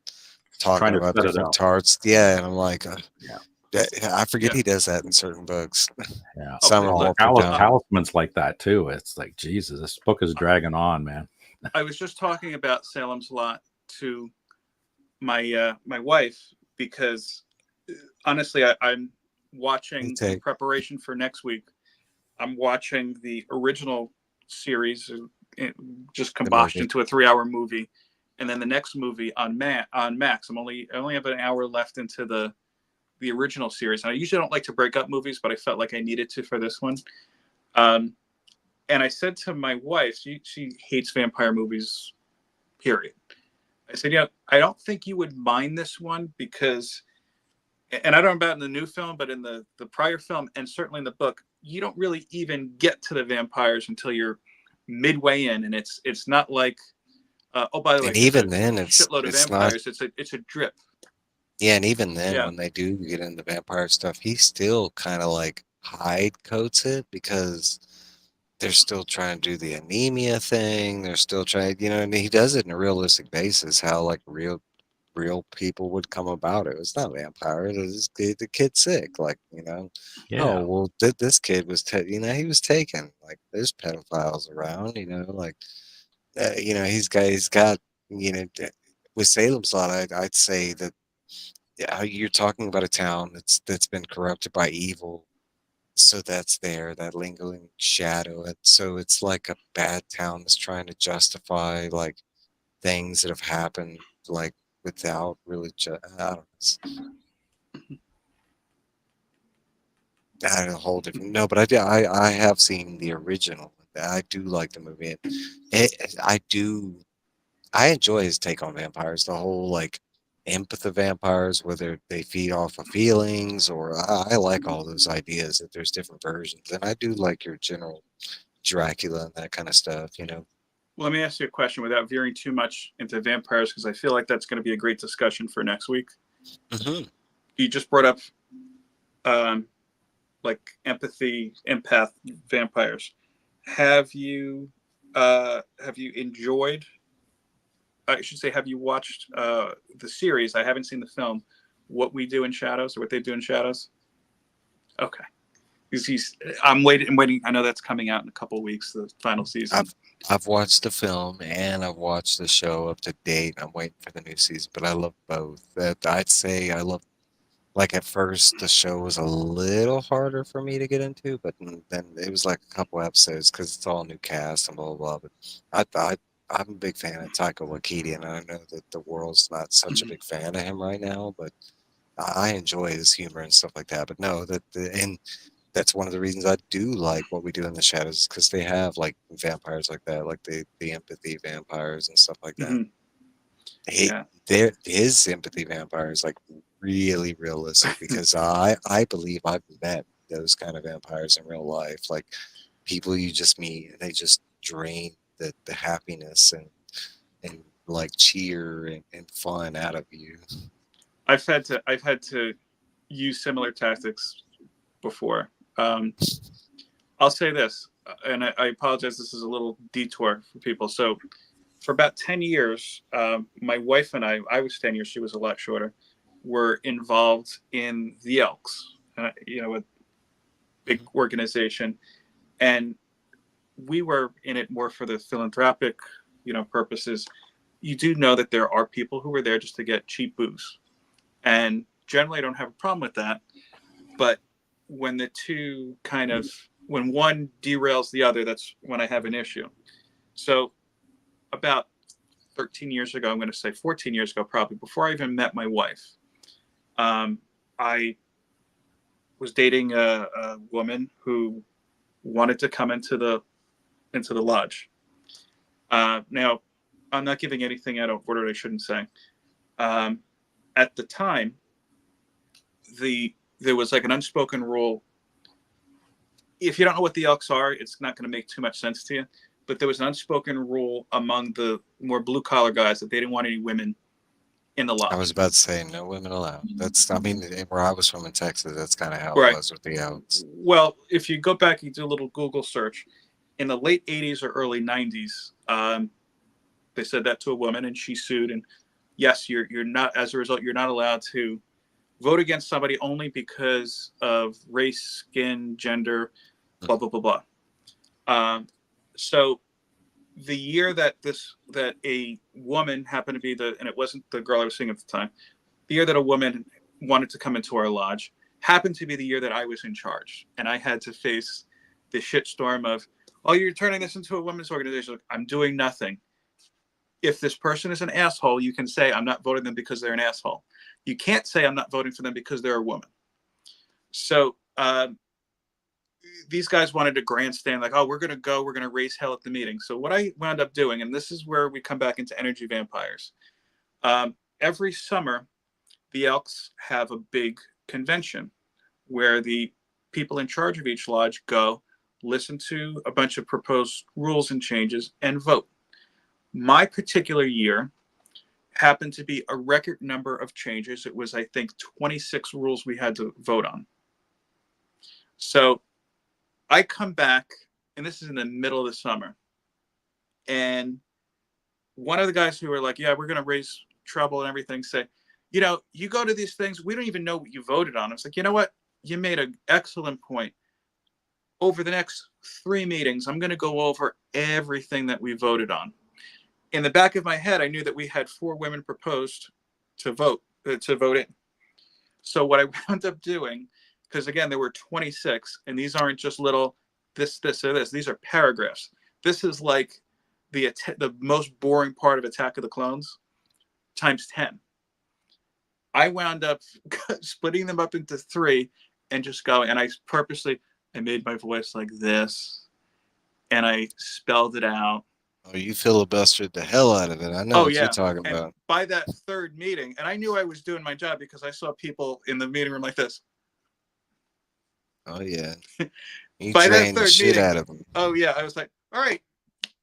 Trying talking to about set it different up. tarts. Yeah, and I'm like, Yeah. I forget Yeah. he does that in certain books. Yeah. Oh, Some are Oh, more Alice predominant. Houseman's like that too. It's like, Jesus, this book is dragging on, man. I was just talking about Salem's Lot to my wife because honestly, I'm watching in Take preparation for next week. I'm watching the original series, just the comboshed movie. into a 3-hour movie, and then the next movie on Max. I only have an hour left into the original series, and I usually don't like to break up movies, but I felt like I needed to for this one. Um, and I said to my wife, she hates vampire movies, period. I said, yeah, I don't think you would mind this one because, and I don't know about in the new film, but in the prior film and certainly in the book, you don't really even get to the vampires until you're midway in, and it's not like, oh, by the way, And here's a even then, shitload of it's not. vampires. It's a drip. Yeah, and even then, Yeah. when they do get into vampire stuff, he still kind of like hide coats it because they're still trying to do the anemia thing. They're still trying, and he does it in a realistic basis. How like real people would come about it. It's not vampires. It's the kid's sick. Like oh Yeah. well, this kid was, he was taken. Like there's pedophiles around. Like he's got with Salem's Lot. I'd say that yeah, you're talking about a town that's been corrupted by evil. So that's there, that lingering shadow. So it's like a bad town that's trying to justify like things that have happened, like without really. I don't know. A whole different. No, but I have seen the original. I do like the movie. I do. I enjoy his take on vampires. The whole like empathy of vampires, whether they feed off of feelings, or I like all those ideas that there's different versions, and I do like your general Dracula and that kind of stuff. Well, let me ask you a question without veering too much into vampires, because I feel like that's going to be a great discussion for next week. Hmm. You just brought up um, like empath vampires. Have you enjoyed I should say, have you watched the series? I haven't seen the film. What We Do in Shadows, or What They Do in Shadows. Okay. I'm waiting. I'm waiting. I know that's coming out in a couple of weeks. The final season. I've watched the film and I've watched the show up to date. I'm waiting for the new season, but I love both. That I'd say I love. Like at first, the show was a little harder for me to get into, but then it was like a couple episodes because it's all new cast and blah blah blah. But I'm a big fan of Taika Waititi, and I know that the world's not such a Mhm. big fan of him right now, but I enjoy his humor and stuff like that. But no, and that's one of the reasons I do like What We Do in the Shadows because they have like vampires like that, like the empathy vampires and stuff like that. Mhm. He, Yeah. his sympathy vampire is like really realistic because I believe I've met those kind of vampires in real life, like people you just meet and they just drain the happiness and like cheer and fun out of you. I've had to use similar tactics before. I'll say this, and I apologize. This is a little detour for people. So, for about 10 years, my wife and I was 10 years, she was a lot shorter, were involved in the Elks, a big organization. And we were in it more for the philanthropic, purposes. You do know that there are people who are there just to get cheap booze. And generally, I don't have a problem with that. But when the two when one derails the other, that's when I have an issue. So about 13 years ago, I'm going to say 14 years ago, probably before I even met my wife, I was dating a woman who wanted to come into the lodge. Now, I'm not giving anything out of order I shouldn't say. Um, at the time, there was like an unspoken rule. If you don't know what the Elks are, it's not going to make too much sense to you. But there was an unspoken rule among the more blue collar guys that they didn't want any women in the I was lodge. about to say no women allowed. That's I mean where I was from in Texas, that's kind of how it Right. was with the Elks. Well, if you go back, you do a little Google search. In the late 80s or early 90s, they said that to a woman, and she sued. And yes, you're not. As a result, you're not allowed to vote against somebody only because of race, skin, gender, blah blah blah blah. So the year that a woman happened to be and it wasn't the girl I was seeing at the time, the year that a woman wanted to come into our lodge happened to be the year that I was in charge, and I had to face the shitstorm of, "Oh, you're turning this into a women's organization." Look, I'm doing nothing. If this person is an asshole, you can say I'm not voting them because they're an asshole. You can't say I'm not voting for them because they're a woman. So these guys wanted to grandstand like, "Oh, we're going to raise hell at the meeting." So what I wound up doing, and this is where we come back into energy vampires. Every summer, the Elks have a big convention where the people in charge of each lodge go listen to a bunch of proposed rules and changes and vote. My particular year happened to be a record number of changes. It was, I think, 26 rules we had to vote on. So I come back, and this is in the middle of the summer, and one of the guys who were like, "Yeah, we're going to raise trouble and everything," say, "You go to these things, we don't even know what you voted on." I was like, "You know what? You made an excellent point. Over the next 3 meetings, I'm going to go over everything that we voted on." In the back of my head, I knew that we had 4 women proposed to vote in. So what I wound up doing, because again, there were 26, and these aren't just little this, or this. These are paragraphs. This is like the most boring part of Attack of the Clones times 10. I wound up splitting them up into 3 and just going, and I made my voice like this, and I spelled it out. Oh, you filibustered the hell out of it. I know Oh what you're yeah. talking And about. by that 3rd meeting, and I knew I was doing my job because I saw people in the meeting room like this. Oh yeah, you By that drained the 3rd shit meeting, out of them. oh yeah, I was like, all right,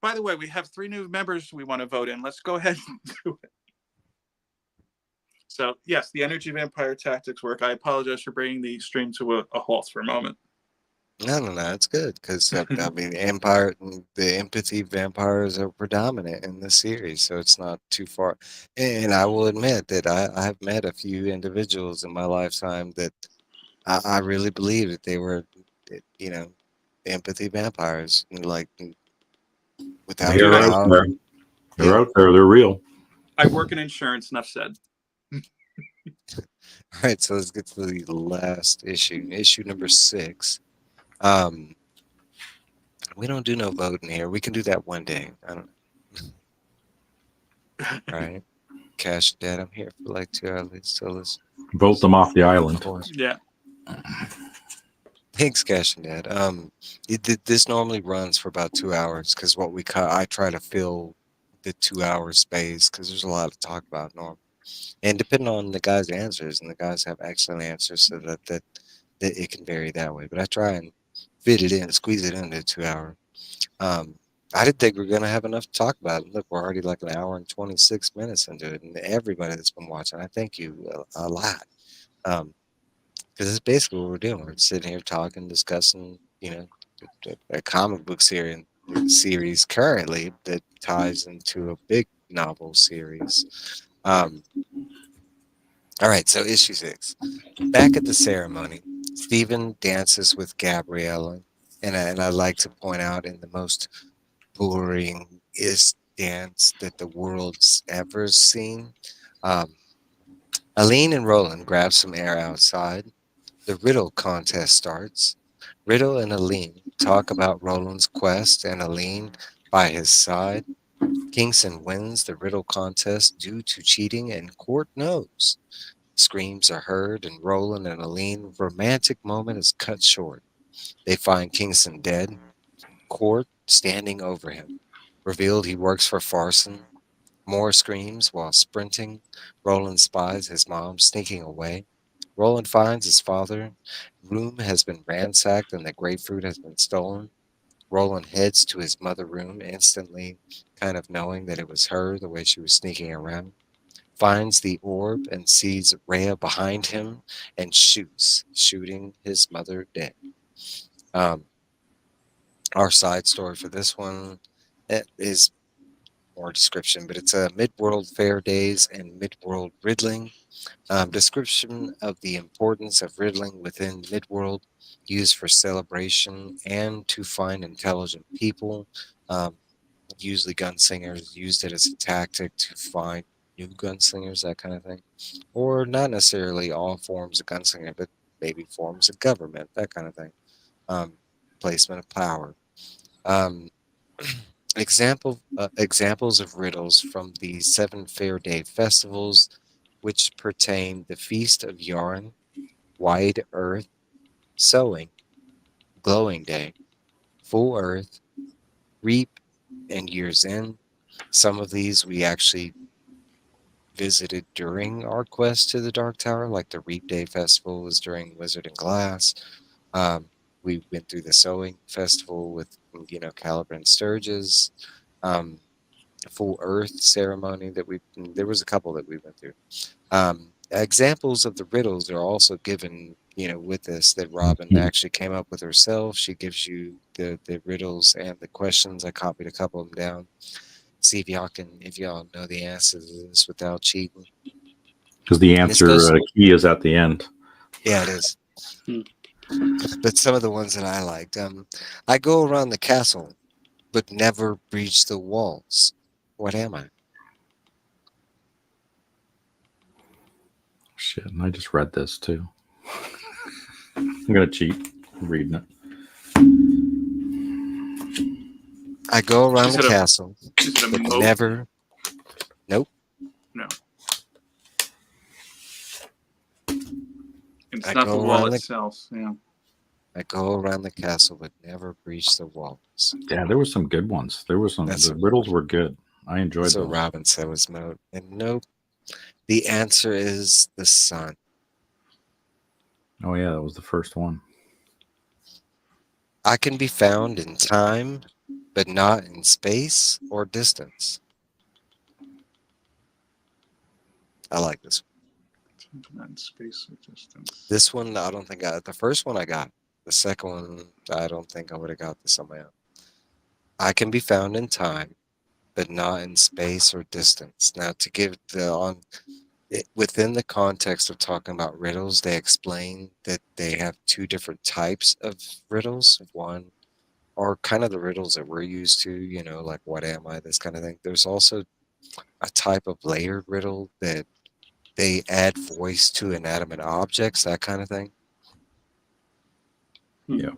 by the way, we have 3 new members we want to vote in. Let's go ahead and do it. So yes, the energy vampire tactics work. I apologize for bringing the stream to a halt for a moment. No, No, it's good because I mean, the empathy vampires are predominant in this series, so it's not too far. And I will admit that I have met a few individuals in my lifetime that I really believe that they were, you know, empathy vampires, and like without They a Dude, are out doubt. there. They're Yeah. out there. They're real. I work in insurance. Enough said. All right, so let's get to the last issue number 6. Um, we don't do no voting here. We can do that one day. I don't. All right. Cash Dad, I'm here for like 2 hours. So let's Vote them off the of island. course. Yeah. Thanks, Cash and Dad. This normally runs for about 2 hours because what we cut, I try to fill the 2 hour space because there's a lot to talk about normally, and depending on the guys' answers, and the guys have excellent answers, so that it can vary that way. But I try and fit it in, squeeze it into 2 hour. Um, I didn't think we are gonna have enough to talk about. Look, we're already like an hour and 26 minutes into it, and everybody that's been watching, I thank you a lot. Because it's basically what we're doing. We're sitting here talking, discussing, a comic book series currently that ties into a big novel series. Um, all right, so issue 6. Back at the ceremony, Stephen dances with Gabriella, and I like to point out in the most boring is dance that the world's ever seen. Um, Aline and Roland grab some air outside. The riddle contest starts. Riddle and Aline talk about Roland's quest and Aline by his side. Kingston wins the riddle contest due to cheating, and Court knows. Screams are heard, and Roland and Aline romantic moment is cut short. They find Kingston dead, Court standing over him. Revealed he works for Farson. More screams while sprinting. Roland spies his mom sneaking away. Roland finds his father. Room has been ransacked and the grapefruit has been stolen. Roland heads to his mother room, instantly kind of knowing that it was her the way she was sneaking around. Finds the orb and sees Rhea behind him and shoots, shooting his mother dead. Um, our side story for this one is more description, but it's a mid-world fair days and mid-world riddling. Description of the importance of riddling within Midworld, used for celebration and to find intelligent people. Um, Usually, gunslingers used it as a tactic to find new gunslingers, that kind of thing. Or not necessarily all forms of gunslinger, but maybe forms of government, that kind of thing. Um, Placement of power. Um, examples of riddles from the 7 Fair Day festivals, which pertain the Feast of Yarn, Wide Earth, Sowing, Glowing Day, Full Earth, Reap, and Year's End. Some of these we actually visited during our quest to the Dark Tower, like the Reap Day festival was during Wizard and Glass. Um, we went through the Sowing festival with Caliber and Sturgis. Um, Full Earth ceremony that there was a couple that we went through. Examples of the riddles are also given, with this that Robin actually came up with herself. She gives you the riddles and the questions. I copied a couple of them down. See if y'all know the answers to this without cheating. Because the And this answer goes, key is at the end. yeah, it is. Hmm. But some of the ones that I liked, I go around the castle, but never breach the walls. What am I? Shit, and I just read this too. I'm gonna cheat. I'm reading it. I go around Is the it a castle, is it a but moat? never. Nope. No. It's I not the go wall around the itself. Yeah. I go around the castle but never breach the walls. Yeah, there were some good ones. There were some. That's The riddles were good. I enjoyed that's what those. Robin said was moat. And nope. The answer is the sun. Oh yeah, that was the first one. I can be found in time, but not in space or distance. I like this one. Not in space or distance. This one I don't think the first one I got. The second one, I don't think I would have got this on my own. I can be found in time, but not in space or distance. Now, to give within the context of talking about riddles, they explain that they have two different types of riddles. One are kind of the riddles that we're used to, like what am I, this kind of thing. There's also a type of layered riddle that they add voice to inanimate objects, that kind of thing. Yeah.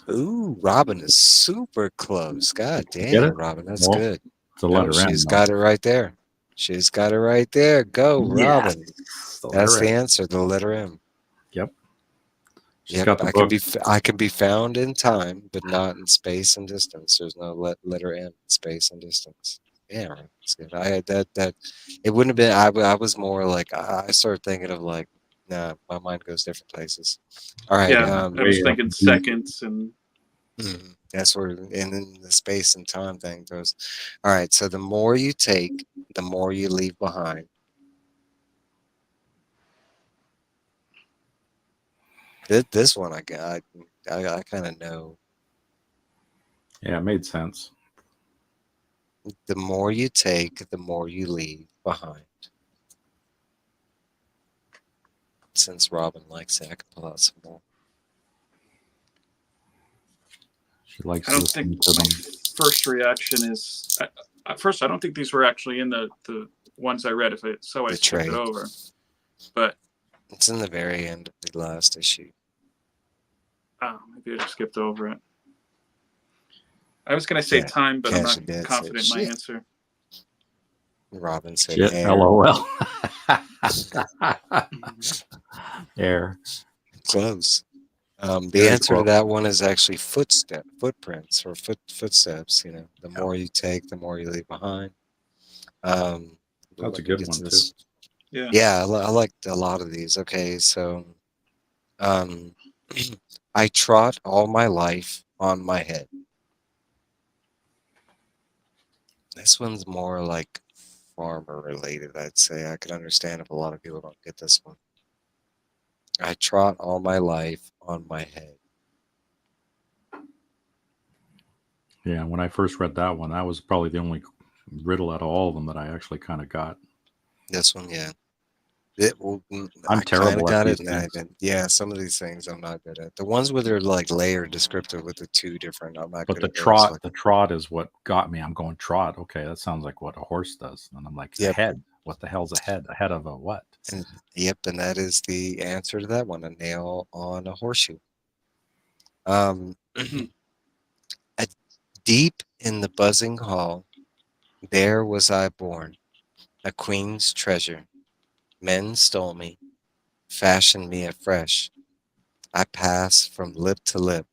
Ooh, Robin is super close. God Get it? damn, Robin, that's Well, good. it's a No, letter she's M, though. got it right there. She's got it right there. Go, Yes, Robin. the That's letter the M. answer, the letter M. Yep. She's Yep, got the book. I can be found in time, but not in space and distance. There's no letter M in space and distance. Yeah, right, that's good. I had that. It wouldn't have been. I was more like I started thinking of like, nah, my mind goes different places. All right. Yeah, I was Way up thinking deep. seconds and That's where and then the space and time thing goes. All right. So the more you take, the more you leave behind. This one I got. I kind of know. Yeah, it made sense. The more you take, the more you leave behind. Since Robin likes it, I can pull out some more. She likes I don't think listening to my them. first reaction is at first I don't think these were actually in the ones I read. If it so, I The skipped it trade. over. But It's in the very end of the last issue. maybe I just skipped over it. I was going to say Yeah, time, but I'm Cash not and Dead said confident in my shit. answer. Robin said Shit, air. LOL. Air. Close. The Very answer to close. that one is actually footprints, or footsteps. The more you take, the more you leave behind. Um, That's a let me good get one, to too. this. Yeah. Yeah, I liked a lot of these. Okay, so um, I trot all my life on my head. This one's more like farmer related, I'd say. I can understand if a lot of people don't get this one. I trot all my life on my head. Yeah, when I first read that one, that was probably the only riddle out of all of them that I actually kind of got. This one, yeah. I'm I kind of terrible at got it, these and then I things. didn't. Yeah, some of these things I'm not good at. The ones where they're like layered descriptive with the two different, I'm not But good at those. Like, the trot is what got me. I'm going trot. Okay, that sounds like what a horse does. And I'm like, a yep, head. What the hell's a head? A head of a what? and yep, and that is the answer to that one, a nail on a horseshoe. Um, Hmm. a deep in the buzzing hall, there was I born, a queen's treasure. Men stole me, fashioned me afresh. I pass from lip to lip.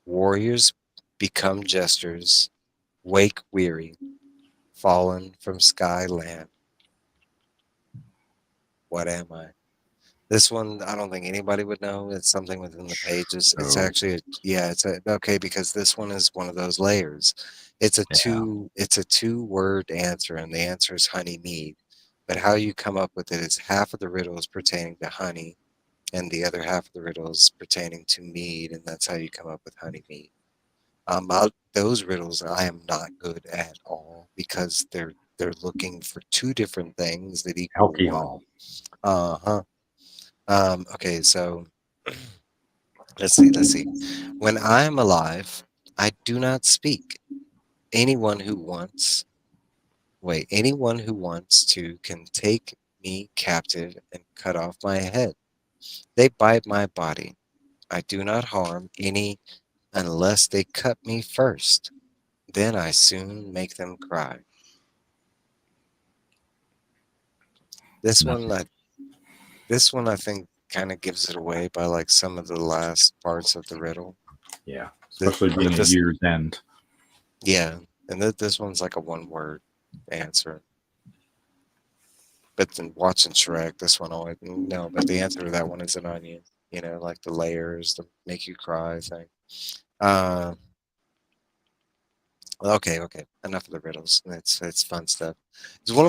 Warriors become jesters, wake weary, fallen from sky land. What am I? This one, I don't think anybody would know. It's something within the pages. It's So actually, yeah, okay, because this one is one of those layers. yeah, It's a two-word answer, and the answer is honey mead. But how you come up with it is half of the riddle is pertaining to honey, and the other half of the riddle is pertaining to mead, and that's how you come up with honey mead. Those riddles I am not good at all because they're looking for two different things that equal Elky one. Hall. Uh-huh. Okay, so let's see, let's see. When I am alive, I do not speak. Anyone who wants, anyone who wants to can take me captive and cut off my head. They bite my body. I do not harm any unless they cut me first. Then I soon make them cry. This one, Nothing. I, this one, I think, kind of gives it away by like some of the last parts of the riddle. Yeah, Th- especially being But a this, year's end. yeah, and this one's like a one-word answer. But then watching Shrek, this one always no. But the answer to that one is an onion. Like the layers, the make you cry thing. Uh, okay. Enough of the riddles. It's fun stuff. It's one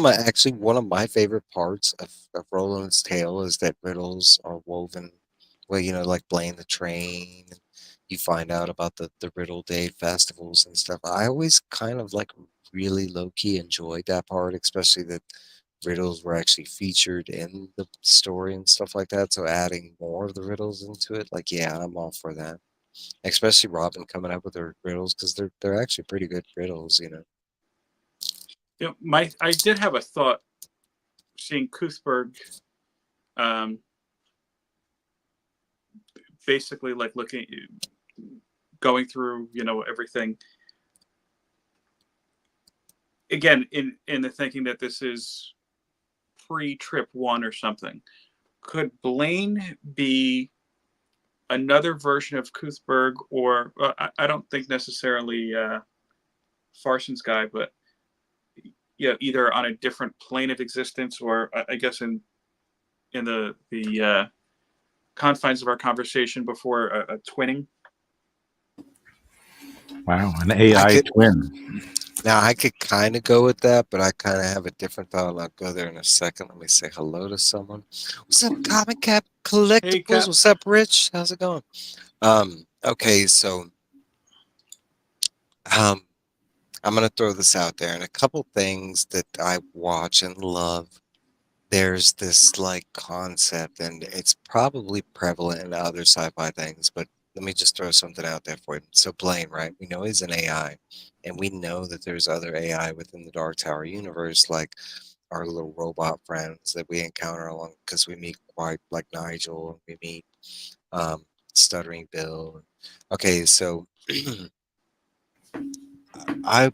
of my favorite parts of Roland's tale is that riddles are woven well, like Blame the Train. You find out about the Riddle Day festivals and stuff. I always kind of like really low key enjoyed that part, especially that riddles were actually featured in the story and stuff like that. So adding more of the riddles into it, like yeah, I'm all for that. Especially Robin coming up with her riddles because they're actually pretty good riddles. I did have a thought seeing Cuthberg, um, basically like going through everything again in the thinking that this is pre-trip one or something. Could Blaine be another version of Cuthberg, or I don't think necessarily Farson's guy, but either on a different plane of existence, or I guess in the confines of our conversation before a twinning. Wow, an I AI could twin. Now I could kind of go with that, but I kind of have a different thought, and I'll go there in a second. Let me say hello to someone. What's up, Comic Cap Hey, Collectibles? Cap. What's up, Rich? How's it going? Okay, so um, I'm gonna throw this out there, and a couple things that I watch and love. There's this like concept, and it's probably prevalent in other sci-fi things, but let me just throw something out there for you. So Blaine, right? We know he's an AI, and we know that there's other AI within the Dark Tower universe, like our little robot friends that we encounter along because we meet quite like Nigel, and we meet um, Stuttering Bill. Okay, so I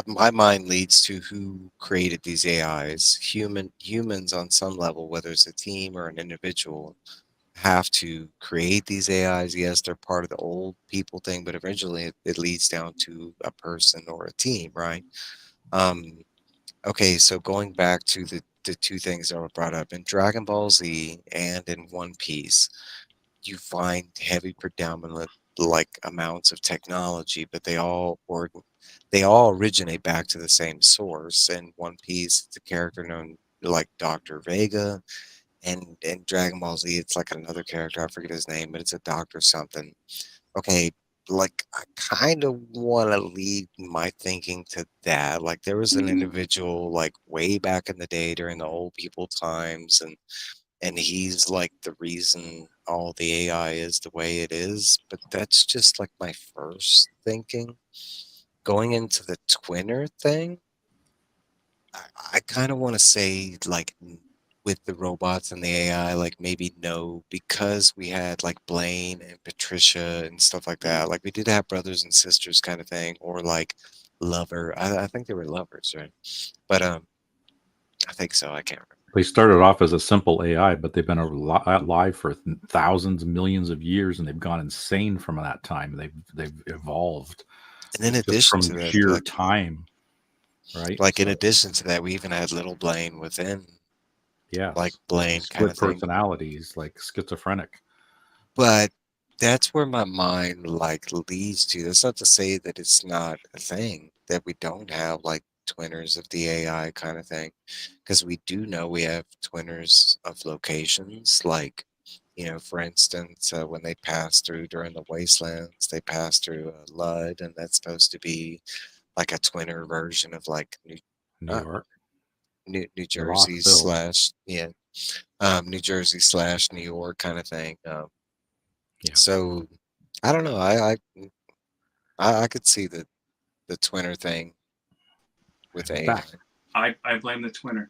my mind leads to who created these AIs. Humans on some level, whether it's a team or an individual, have to create these AIs. Yes, they're part of the old people thing, but eventually it leads down to a person or a team, right? Um, okay, so going back to the two things that were brought up in Dragon Ball Z and in One Piece, you find heavy predominant like amounts of technology, but they all originate back to the same source. In One Piece, it's a character known like Dr. Vega, and in Dragon Ball Z, it's like another character. I forget his name, but it's a doctor something. Okay, like I kind of want to lead my thinking to that. Like there was an individual like way back in the day during the old people times, and he's like the reason all the AI is the way it is. But that's just like my first thinking. Going into the twinner thing, I kind of want to say like with the robots and the AI, like maybe no, because we had like Blaine and Patricia and stuff like that. Like we did have brothers and sisters kind of thing, or like lover. I think they were lovers, right? But I think so. I can't remember. They started off as a simple AI, but they've been alive for thousands, millions of years, and they've gone insane from that time. They've evolved And in just addition to from that, sheer time, right? like in So addition to that, we even had little Blaine within, like yes, Blaine kind split of thing. personalities, like schizophrenic. But that's where my mind like leads to. That's not to say that it's not a thing that we don't have like twinners of the AI kind of thing, because we do know we have twinners of locations. Like, for instance, when they pass through during the wastelands, they pass through Lud, and that's supposed to be like a twinner version of like New not York, New Jersey Rockville. slash New Jersey slash New York kind of thing. Yeah. So I don't know. I could see the twinner thing with He's AI. back. I blame the twinner.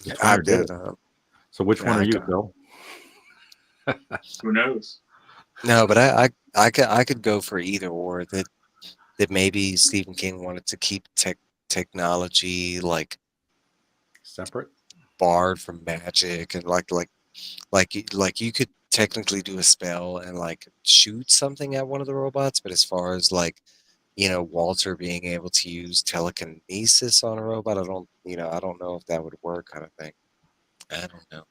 The I twinner did did. it. So which one are I you, could Phil? Who knows? no, but I could go for either or. That maybe Stephen King wanted to keep technology like Separate? barred from magic, and like you could technically do a spell and like shoot something at one of the robots, but as far as like Walter being able to use telekinesis on a robot, I don't know if that would work, kind of thing. I don't know.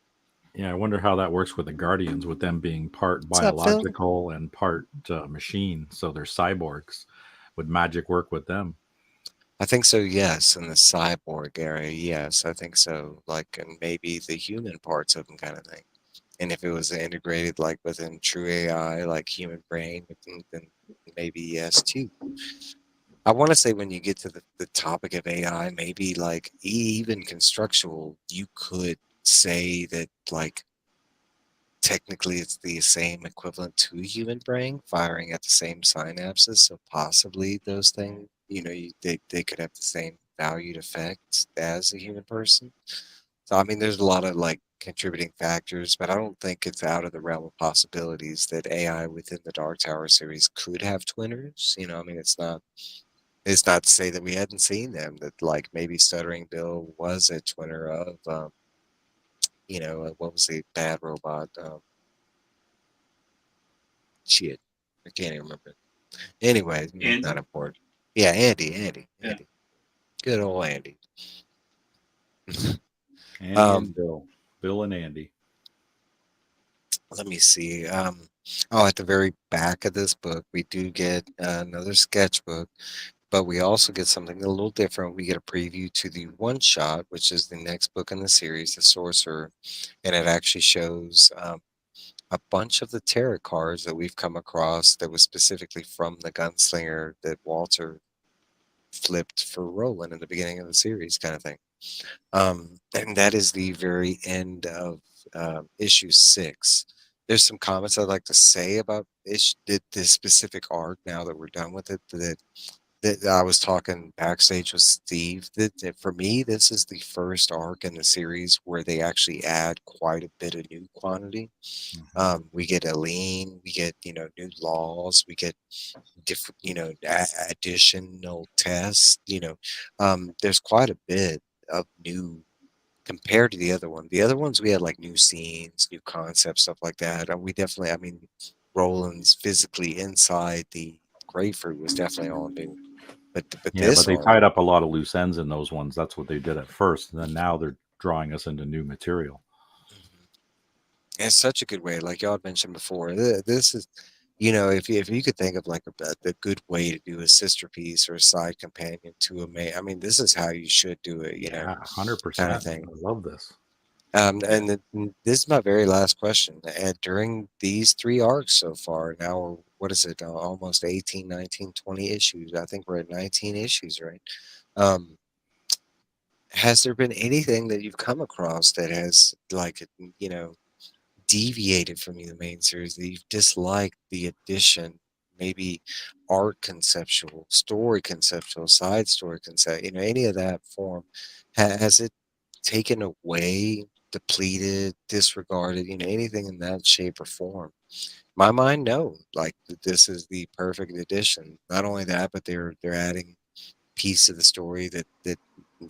Yeah, I wonder how that works with the Guardians, with them being part What's up, Phil? biological and part machine. So they're cyborgs. Would magic work with them? I think so, yes. In the cyborg area, yes, I think so. Like, and maybe the human parts of them, kind of thing. And if it was integrated like within true AI, like human brain, then maybe yes too. I want to say when you get to the topic of AI, maybe like even constructual, you could say that like technically it's the same equivalent to a human brain firing at the same synapses. So possibly those things, they could have the same valued effects as a human person. So I mean, there's a lot of like contributing factors, but I don't think it's out of the realm of possibilities that AI within the Dark Tower series could have twinners. I mean, it's not to say that we hadn't seen them. That like maybe Stuttering Bill was a twinner of, what was the bad robot? Shit, I can't even remember. Anyway, Andy. not important. Yeah, Andy, Yeah. good old Andy. Andy um, and Bill and Andy. Let me see. Oh, at the very back of this book, we do get another sketchbook, but we also get something a little different. We get a preview to the one shot, which is the next book in the series, The Sorcerer, and it actually shows a bunch of the tarot cards that we've come across that was specifically from the gunslinger that Walter flipped for Roland in the beginning of the series, kind of thing. And that is the very end of issue 6. There's some comments I'd like to say about this specific arc now that we're done with it. That I was talking backstage with Steve. That for me, this is the first arc in the series where they actually add quite a bit of new quantity. We get Aline, we get new laws, we get different additional tests. There's quite a bit of new compared to the other one. The other ones we had like new scenes, new concepts, stuff like that. And we definitely, I mean, Roland's physically inside the grapefruit was definitely all new. But Yeah, but this they arc, tied up a lot of loose ends in those ones. That's what they did at first. And then now they're drawing us into new material. mhm, it's such a good way. Like y'all had mentioned before, this is, if you could think of like a good way to do a sister piece or a side companion to a main, I mean, this is how you should do it, Yeah, kind of 100%. thing. I love this. Yeah. This is my very last question. And during these 3 arcs so far, now, what is it? Almost 18, 19, 20 issues. I think we're at 19 issues, right? Um, has there been anything that you've come across that has, like, deviated from the main series that you've disliked the addition? Maybe art conceptual, story conceptual, side story concept, any of that form. Has it taken away, depleted, disregarded, anything in that shape or form? My mind, no. Like this is the perfect addition. Not only that, but they're adding piece of the story that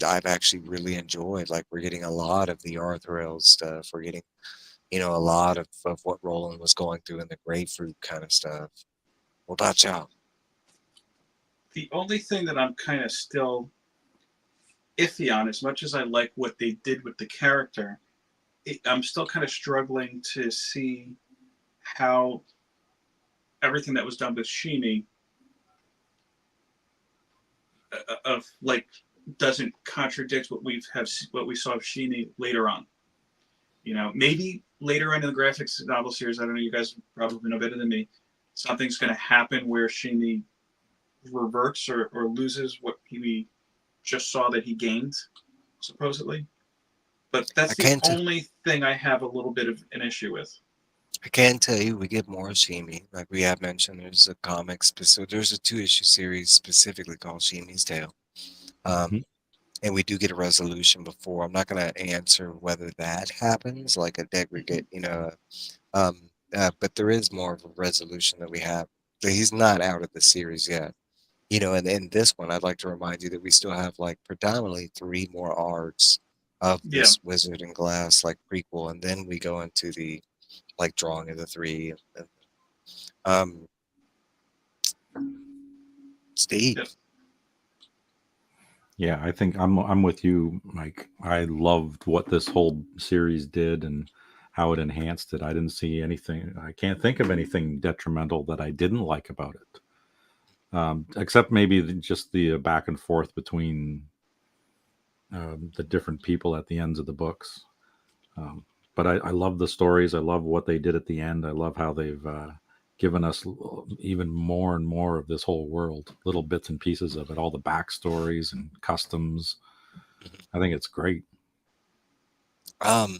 I've actually really enjoyed. Like we're getting a lot of the Arthur L stuff. We're getting, a lot of what Roland was going through in the grapefruit kind of stuff. What about y'all? The only thing that I'm kind of still iffy on, as much as I like what they did with the character, I'm still kind of struggling to see how everything that was done with Shimi of like doesn't contradict what we saw of Shimi later on. Maybe later on in the graphics novel series, I don't know. You guys probably know better than me. Something's going to happen where Shimi reverts or loses what he just saw that he gained, supposedly. But I that's the can t- only thing I have a little bit of an issue with. I can tell you we get more Shimi. Like we have mentioned, there's a comic specific. There's a 2-issue series specifically called Shimi's Tale. Hmm. Um, and we do get a resolution before. I'm not going to answer whether that happens, like a degradate, but there is more of a resolution that we have. But he's not out of the series yet. And in this one, I'd like to remind you that we still have like predominantly 3 more arcs of Yeah, this Wizard and Glass like prequel, and then we go into the like drawing of the 3. Um, Steve, yeah. Yeah, I think I'm with you, Mike. I loved what this whole series did and how it enhanced it. I didn't see anything. I can't think of anything detrimental that I didn't like about it, except maybe just the back and forth between the different people at the ends of the books. Um, but I love the stories. I love what they did at the end. I love how they've given us even more and more of this whole world, little bits and pieces of it, all the backstories and customs. I think it's great. Um,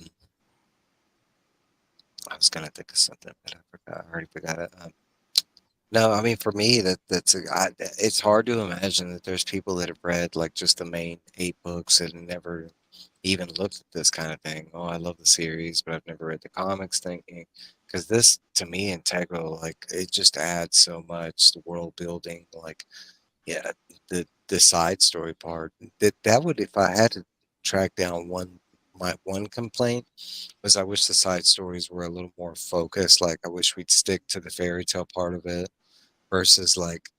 I was gonna think of something, but I forgot. I already forgot it. No, I mean for me it's hard to imagine that there's people that have read like just the main 8 books and never even looked at this kind of thing. Oh, I love the series, but I've never read the comics thinking because this to me integral, like it just adds so much, the world building, like yeah, the side story part. That would, if I had to track down my one complaint, was I wish the side stories were a little more focused. Like I wish we'd stick to the fairy tale part of it versus like,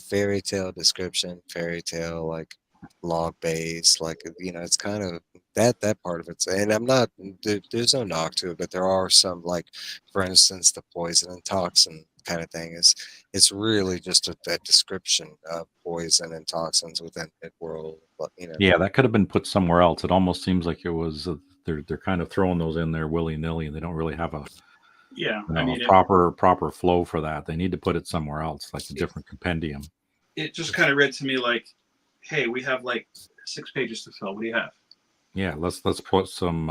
fairy tale description, fairy tale like log base, like it's kind of that part of it. And I'm not there's no knock to it, but there are some, like for instance the poison and toxin kind of thing is, it's really just a description of poison and toxins within that world, but Yeah, that could have been put somewhere else. It almost seems like it was they're kind of throwing those in there willy nilly, and they don't really have a Yeah, you I know a mean, proper flow for that. They need to put it somewhere else, like a different compendium. it just kind of read to me like, hey, we have like 6 pages to fill. What do you have? Yeah, let's put some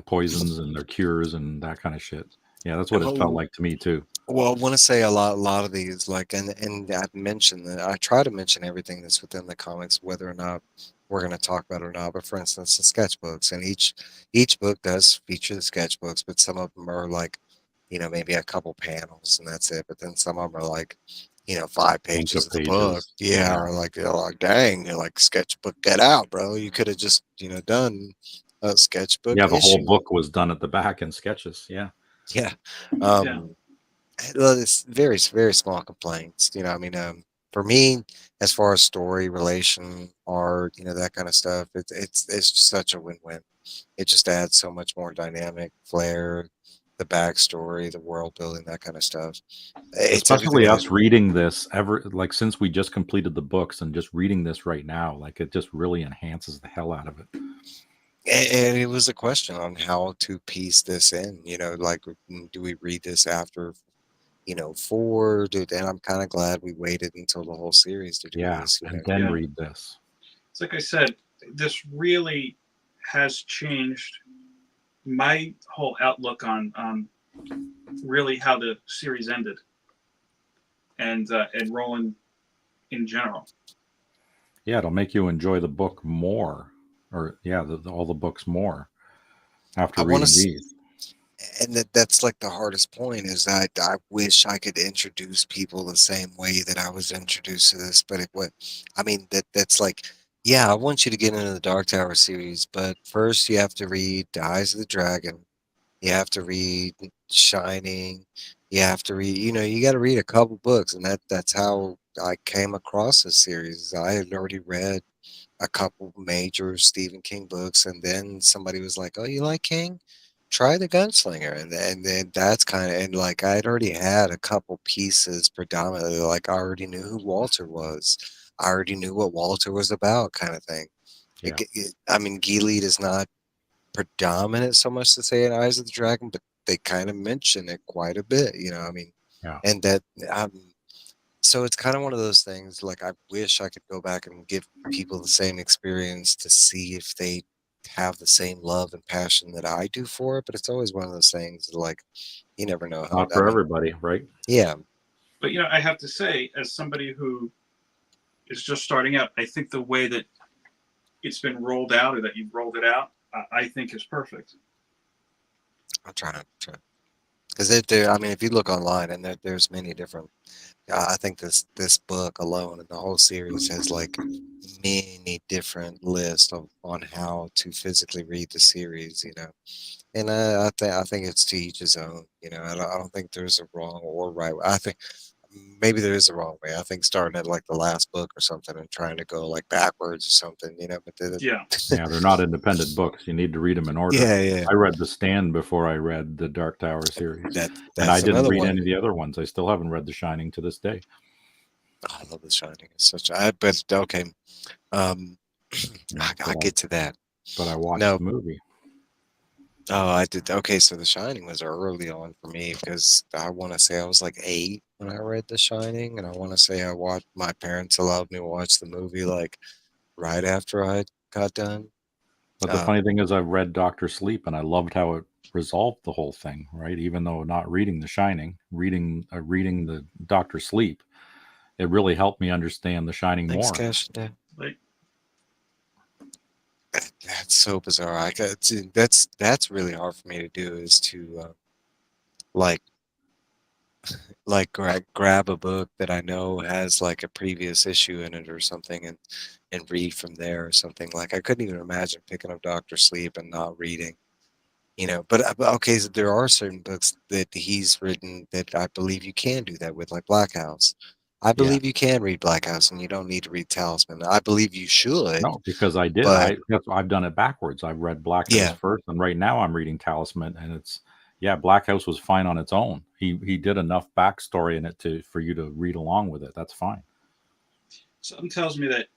poisons and their cures and that kind of shit. Yeah, that's what it felt Oh, like to me too. well, I want to say a lot of these, like, and I've mentioned that I try to mention everything that's within the comics, whether or not we're going to talk about it or not. But for instance, the sketchbooks, and each book does feature the sketchbooks, but some of them are like, maybe a couple panels and that's it. But then some of them are like, 5 pages Bunch of of the book. pages. Yeah, Yeah, or like, dang, you're like sketchbook, get out, bro. You could have just, done a sketchbook yeah. The whole issue. book was done at the back in sketches. Yeah, Yeah. Yeah. Um, well, it's very, very small complaints. I mean, for me, as far as story, relation, art, that kind of stuff, it's such a win-win. It just adds so much more dynamic flair, the backstory, the world building, that kind of stuff. It's everything especially that. us reading this ever like since we just completed the books and just reading this right now, like it just really enhances the hell out of it. And it was a question on how to piece this in. Like, do we read this after, four? And I'm kind of glad we waited until the whole series to do Yeah, this. and then Yeah. read this. It's like I said, this really has changed my whole outlook on really how the series ended and Roland in general. Yeah, it'll make you enjoy the book more, or yeah, all the books more after I want reading to. these. And that's like the hardest point is I wish I could introduce people the same way that I was introduced to this, but I mean that's like, yeah, I want you to get into the Dark Tower series, but first you have to read The Eyes of the Dragon, you have to read Shining, you have to read, you got to read a couple books, and that's how I came across this series. I had already read a couple major Stephen King books, and then somebody was like, "Oh, you like King? Try The Gunslinger." And then that's kind of, and like I'd already had a couple pieces predominantly, like I already knew who Walter was. I already knew what Walter was about, kind of thing. Yeah, I mean, Gilead is not predominant so much to say in Eyes of the Dragon, but they kind of mention it quite a bit, I mean, yeah. and that um, so it's kind of one of those things, like I wish I could go back and give people the same experience to see if they have the same love and passion that I do for it, but it's always one of those things like you never know how, Not I for mean, everybody, right? yeah. But I have to say, as somebody who is just starting out, I think the way that it's been rolled out or that you've rolled it out, I think is perfect. I'm trying to, because I mean, if you look online, and there's many different, I think this book alone and the whole series has like many different lists on how to physically read the series, and I think it's to each his own. I don't think there's a wrong or right way. I think maybe there is a wrong way. I think starting at like the last book or something and trying to go like backwards or something, but Yeah. Yeah, they're not independent books. You need to read them in order. yeah, yeah. I read The Stand before I read the Dark Tower series, That and I that's didn't another read one. any of the other ones. I still haven't read The Shining to this day. Oh, I love The Shining. It's such. I but okay. Um, Yeah, I get to that. but I watched No, the movie. Oh, I did. Okay, so The Shining was early on for me because I want to say I was like 8 when I read The Shining, and I want to say I watched. My parents allowed me to watch the movie like right after I got done. But the funny Um, thing is, I've read Doctor Sleep, and I loved how it resolved the whole thing. Right, even though not reading The Shining, reading the Doctor Sleep, it really helped me understand The Shining thanks, more. Cash. Like, That's so bizarre. That's really hard for me to do is to like grab a book that I know has like a previous issue in it or something and read from there or something. Like I couldn't even imagine picking up Doctor Sleep and not reading. But okay, so there are certain books that he's written that I believe you can do that with, like Black House. I Yeah. believe you can read Black House and you don't need to read Talisman. I believe you should, No, because I did. but I've done it backwards. I've read Black House yeah, first, and right now I'm reading Talisman, and it's yeah, Black House was fine on its own. He did enough backstory in it to for you to read along with it. That's fine. something tells me that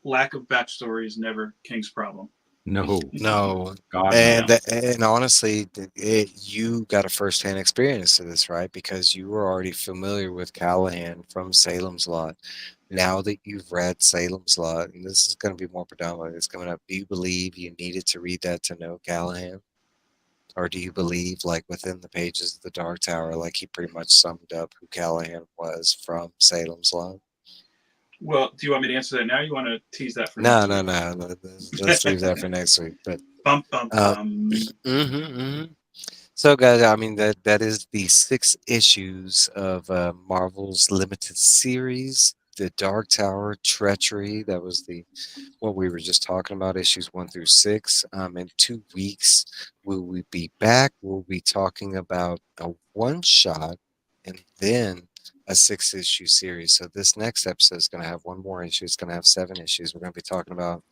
lack of backstory is never King's problem. No, no, God You no. know, and honestly, you got a firsthand experience to this, right? Because you were already familiar with Callahan from Salem's Lot. Now that you've read Salem's Lot, and this is going to be more predominant, it's coming up. Do you believe you needed to read that to know Callahan, or do you believe, like within the pages of the Dark Tower, like he pretty much summed up who Callahan was from Salem's Lot? well, do you want me to answer that now? Or you want to tease that for No, next no, week? no. Let's leave that for next week. But Bum bum uh, bum. So, guys, I mean that is the 6 issues of Marvel's limited series, The Dark Tower, Treachery. That was the what we were just talking about, issues 1 through 6. In 2 weeks, will we be back? We'll be talking about a one shot and then a 6 issue series. So this next episode is going to have one more issue. It's going to have 7 issues. We're going to be talking about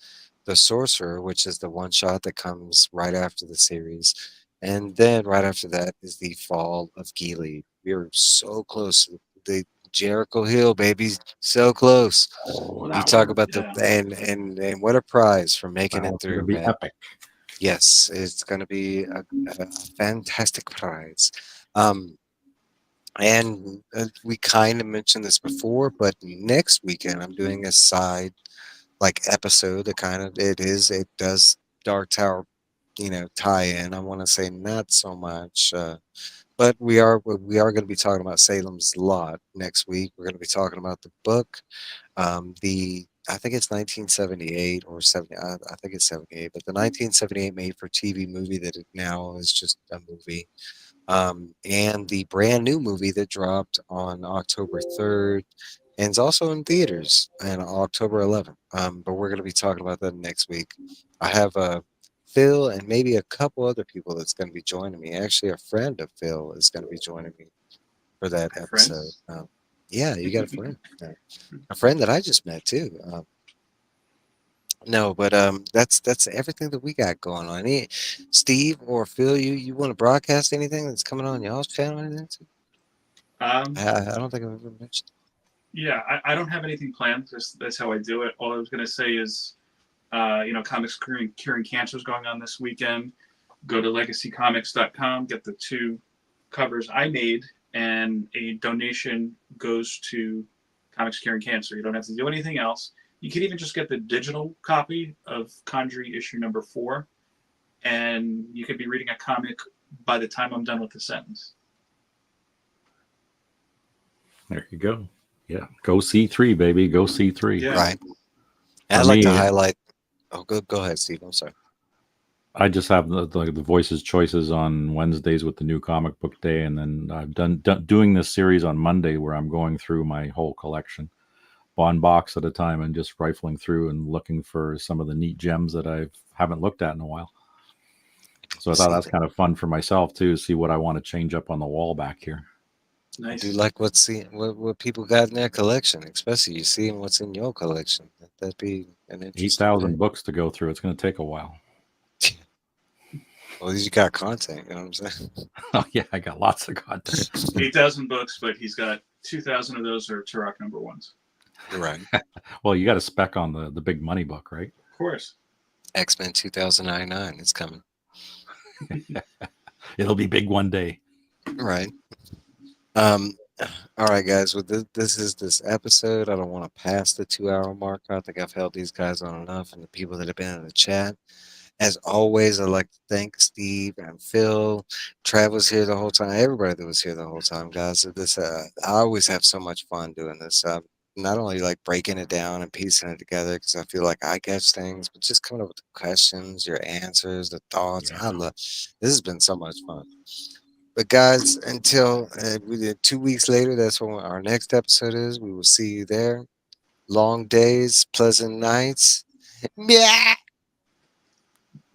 the Sorcerer, which is the one shot that comes right after the series. And then right after that is the Fall of Gilead. We are so close to the Jericho Hill, baby. So close. Oh, You that talk one. about the Yeah. and what a prize for making That it one's gonna through, be man. epic. Yes, it's going to be a fantastic prize. Um, and we kind of mentioned this before, but next weekend I'm doing a side like episode that kind of it does Dark Tower, tie in. I want to say not so much, but we are going to be talking about Salem's Lot next week. We're going to be talking about the book, the I think it's 1978 or 70. I think it's 78, but the 1978 made for TV movie that it now is just a movie, and the brand new movie that dropped on October 3rd and it's also in theaters on October 11th. But we're going to be talking about that next week. I have Phil and maybe a couple other people that's going to be joining me. Actually, a friend of Phil is going to be joining me for that episode. Friends. Yeah, you got a friend. A friend that I just met too. No, but that's everything that we got going on. Steve or Phil, you want to broadcast anything that's coming on y'all's channel? Or anything? Um, I don't think I've ever mentioned. yeah, I don't have anything planned. That's how I do it. All I was going to say is, Comics Curing Cancer is going on this weekend. Go to legacycomics.com, get the 2 covers I made, and a donation goes to Comics Curing Cancer. You don't have to do anything else. You can even just get the digital copy of Conjury issue number 4, and you could be reading a comic by the time I'm done with the sentence. There you go. Yeah, go C3, baby. Go C3. Yeah. Right. And For I'd like to me, highlight. Oh, go ahead, Steve. I'm sorry. I just have the voices choices on Wednesdays with the new comic book day, and then I've doing this series on Monday where I'm going through my whole collection, one box at a time, and just rifling through and looking for some of the neat gems that I haven't looked at in a while. So I thought that's kind of fun for myself too, see what I want to change up on the wall back here. Nice. I do like what people got in their collection, especially you seeing what's in your collection. That'd be an interesting 8,000 thing. books to go through. It's going to take a while. Well, at least you got content. You know what I'm saying? Oh yeah, I got lots of content. 8,000 books, but he's got 2,000 of those are Turok number 1s. Right. Well, you got a spec on the big money book, right? Of course. X-Men 2099 is coming. It'll be big one day. Right. Um, all right, guys. Well, this is this episode. I don't want to pass the 2 hour mark. I think I've held these guys on enough, and the people that have been in the chat. As always, I'd like to thank Steve and Phil. Trav was here the whole time. Everybody that was here the whole time, guys. This, I always have so much fun doing this. Not only like breaking it down and piecing it together because I feel like I catch things, but just coming up with the questions, your answers, the thoughts. I love. This has been so much fun. But guys, until we did 2 weeks later, that's when our next episode is. We will see you there. Long days, pleasant nights. Yeah.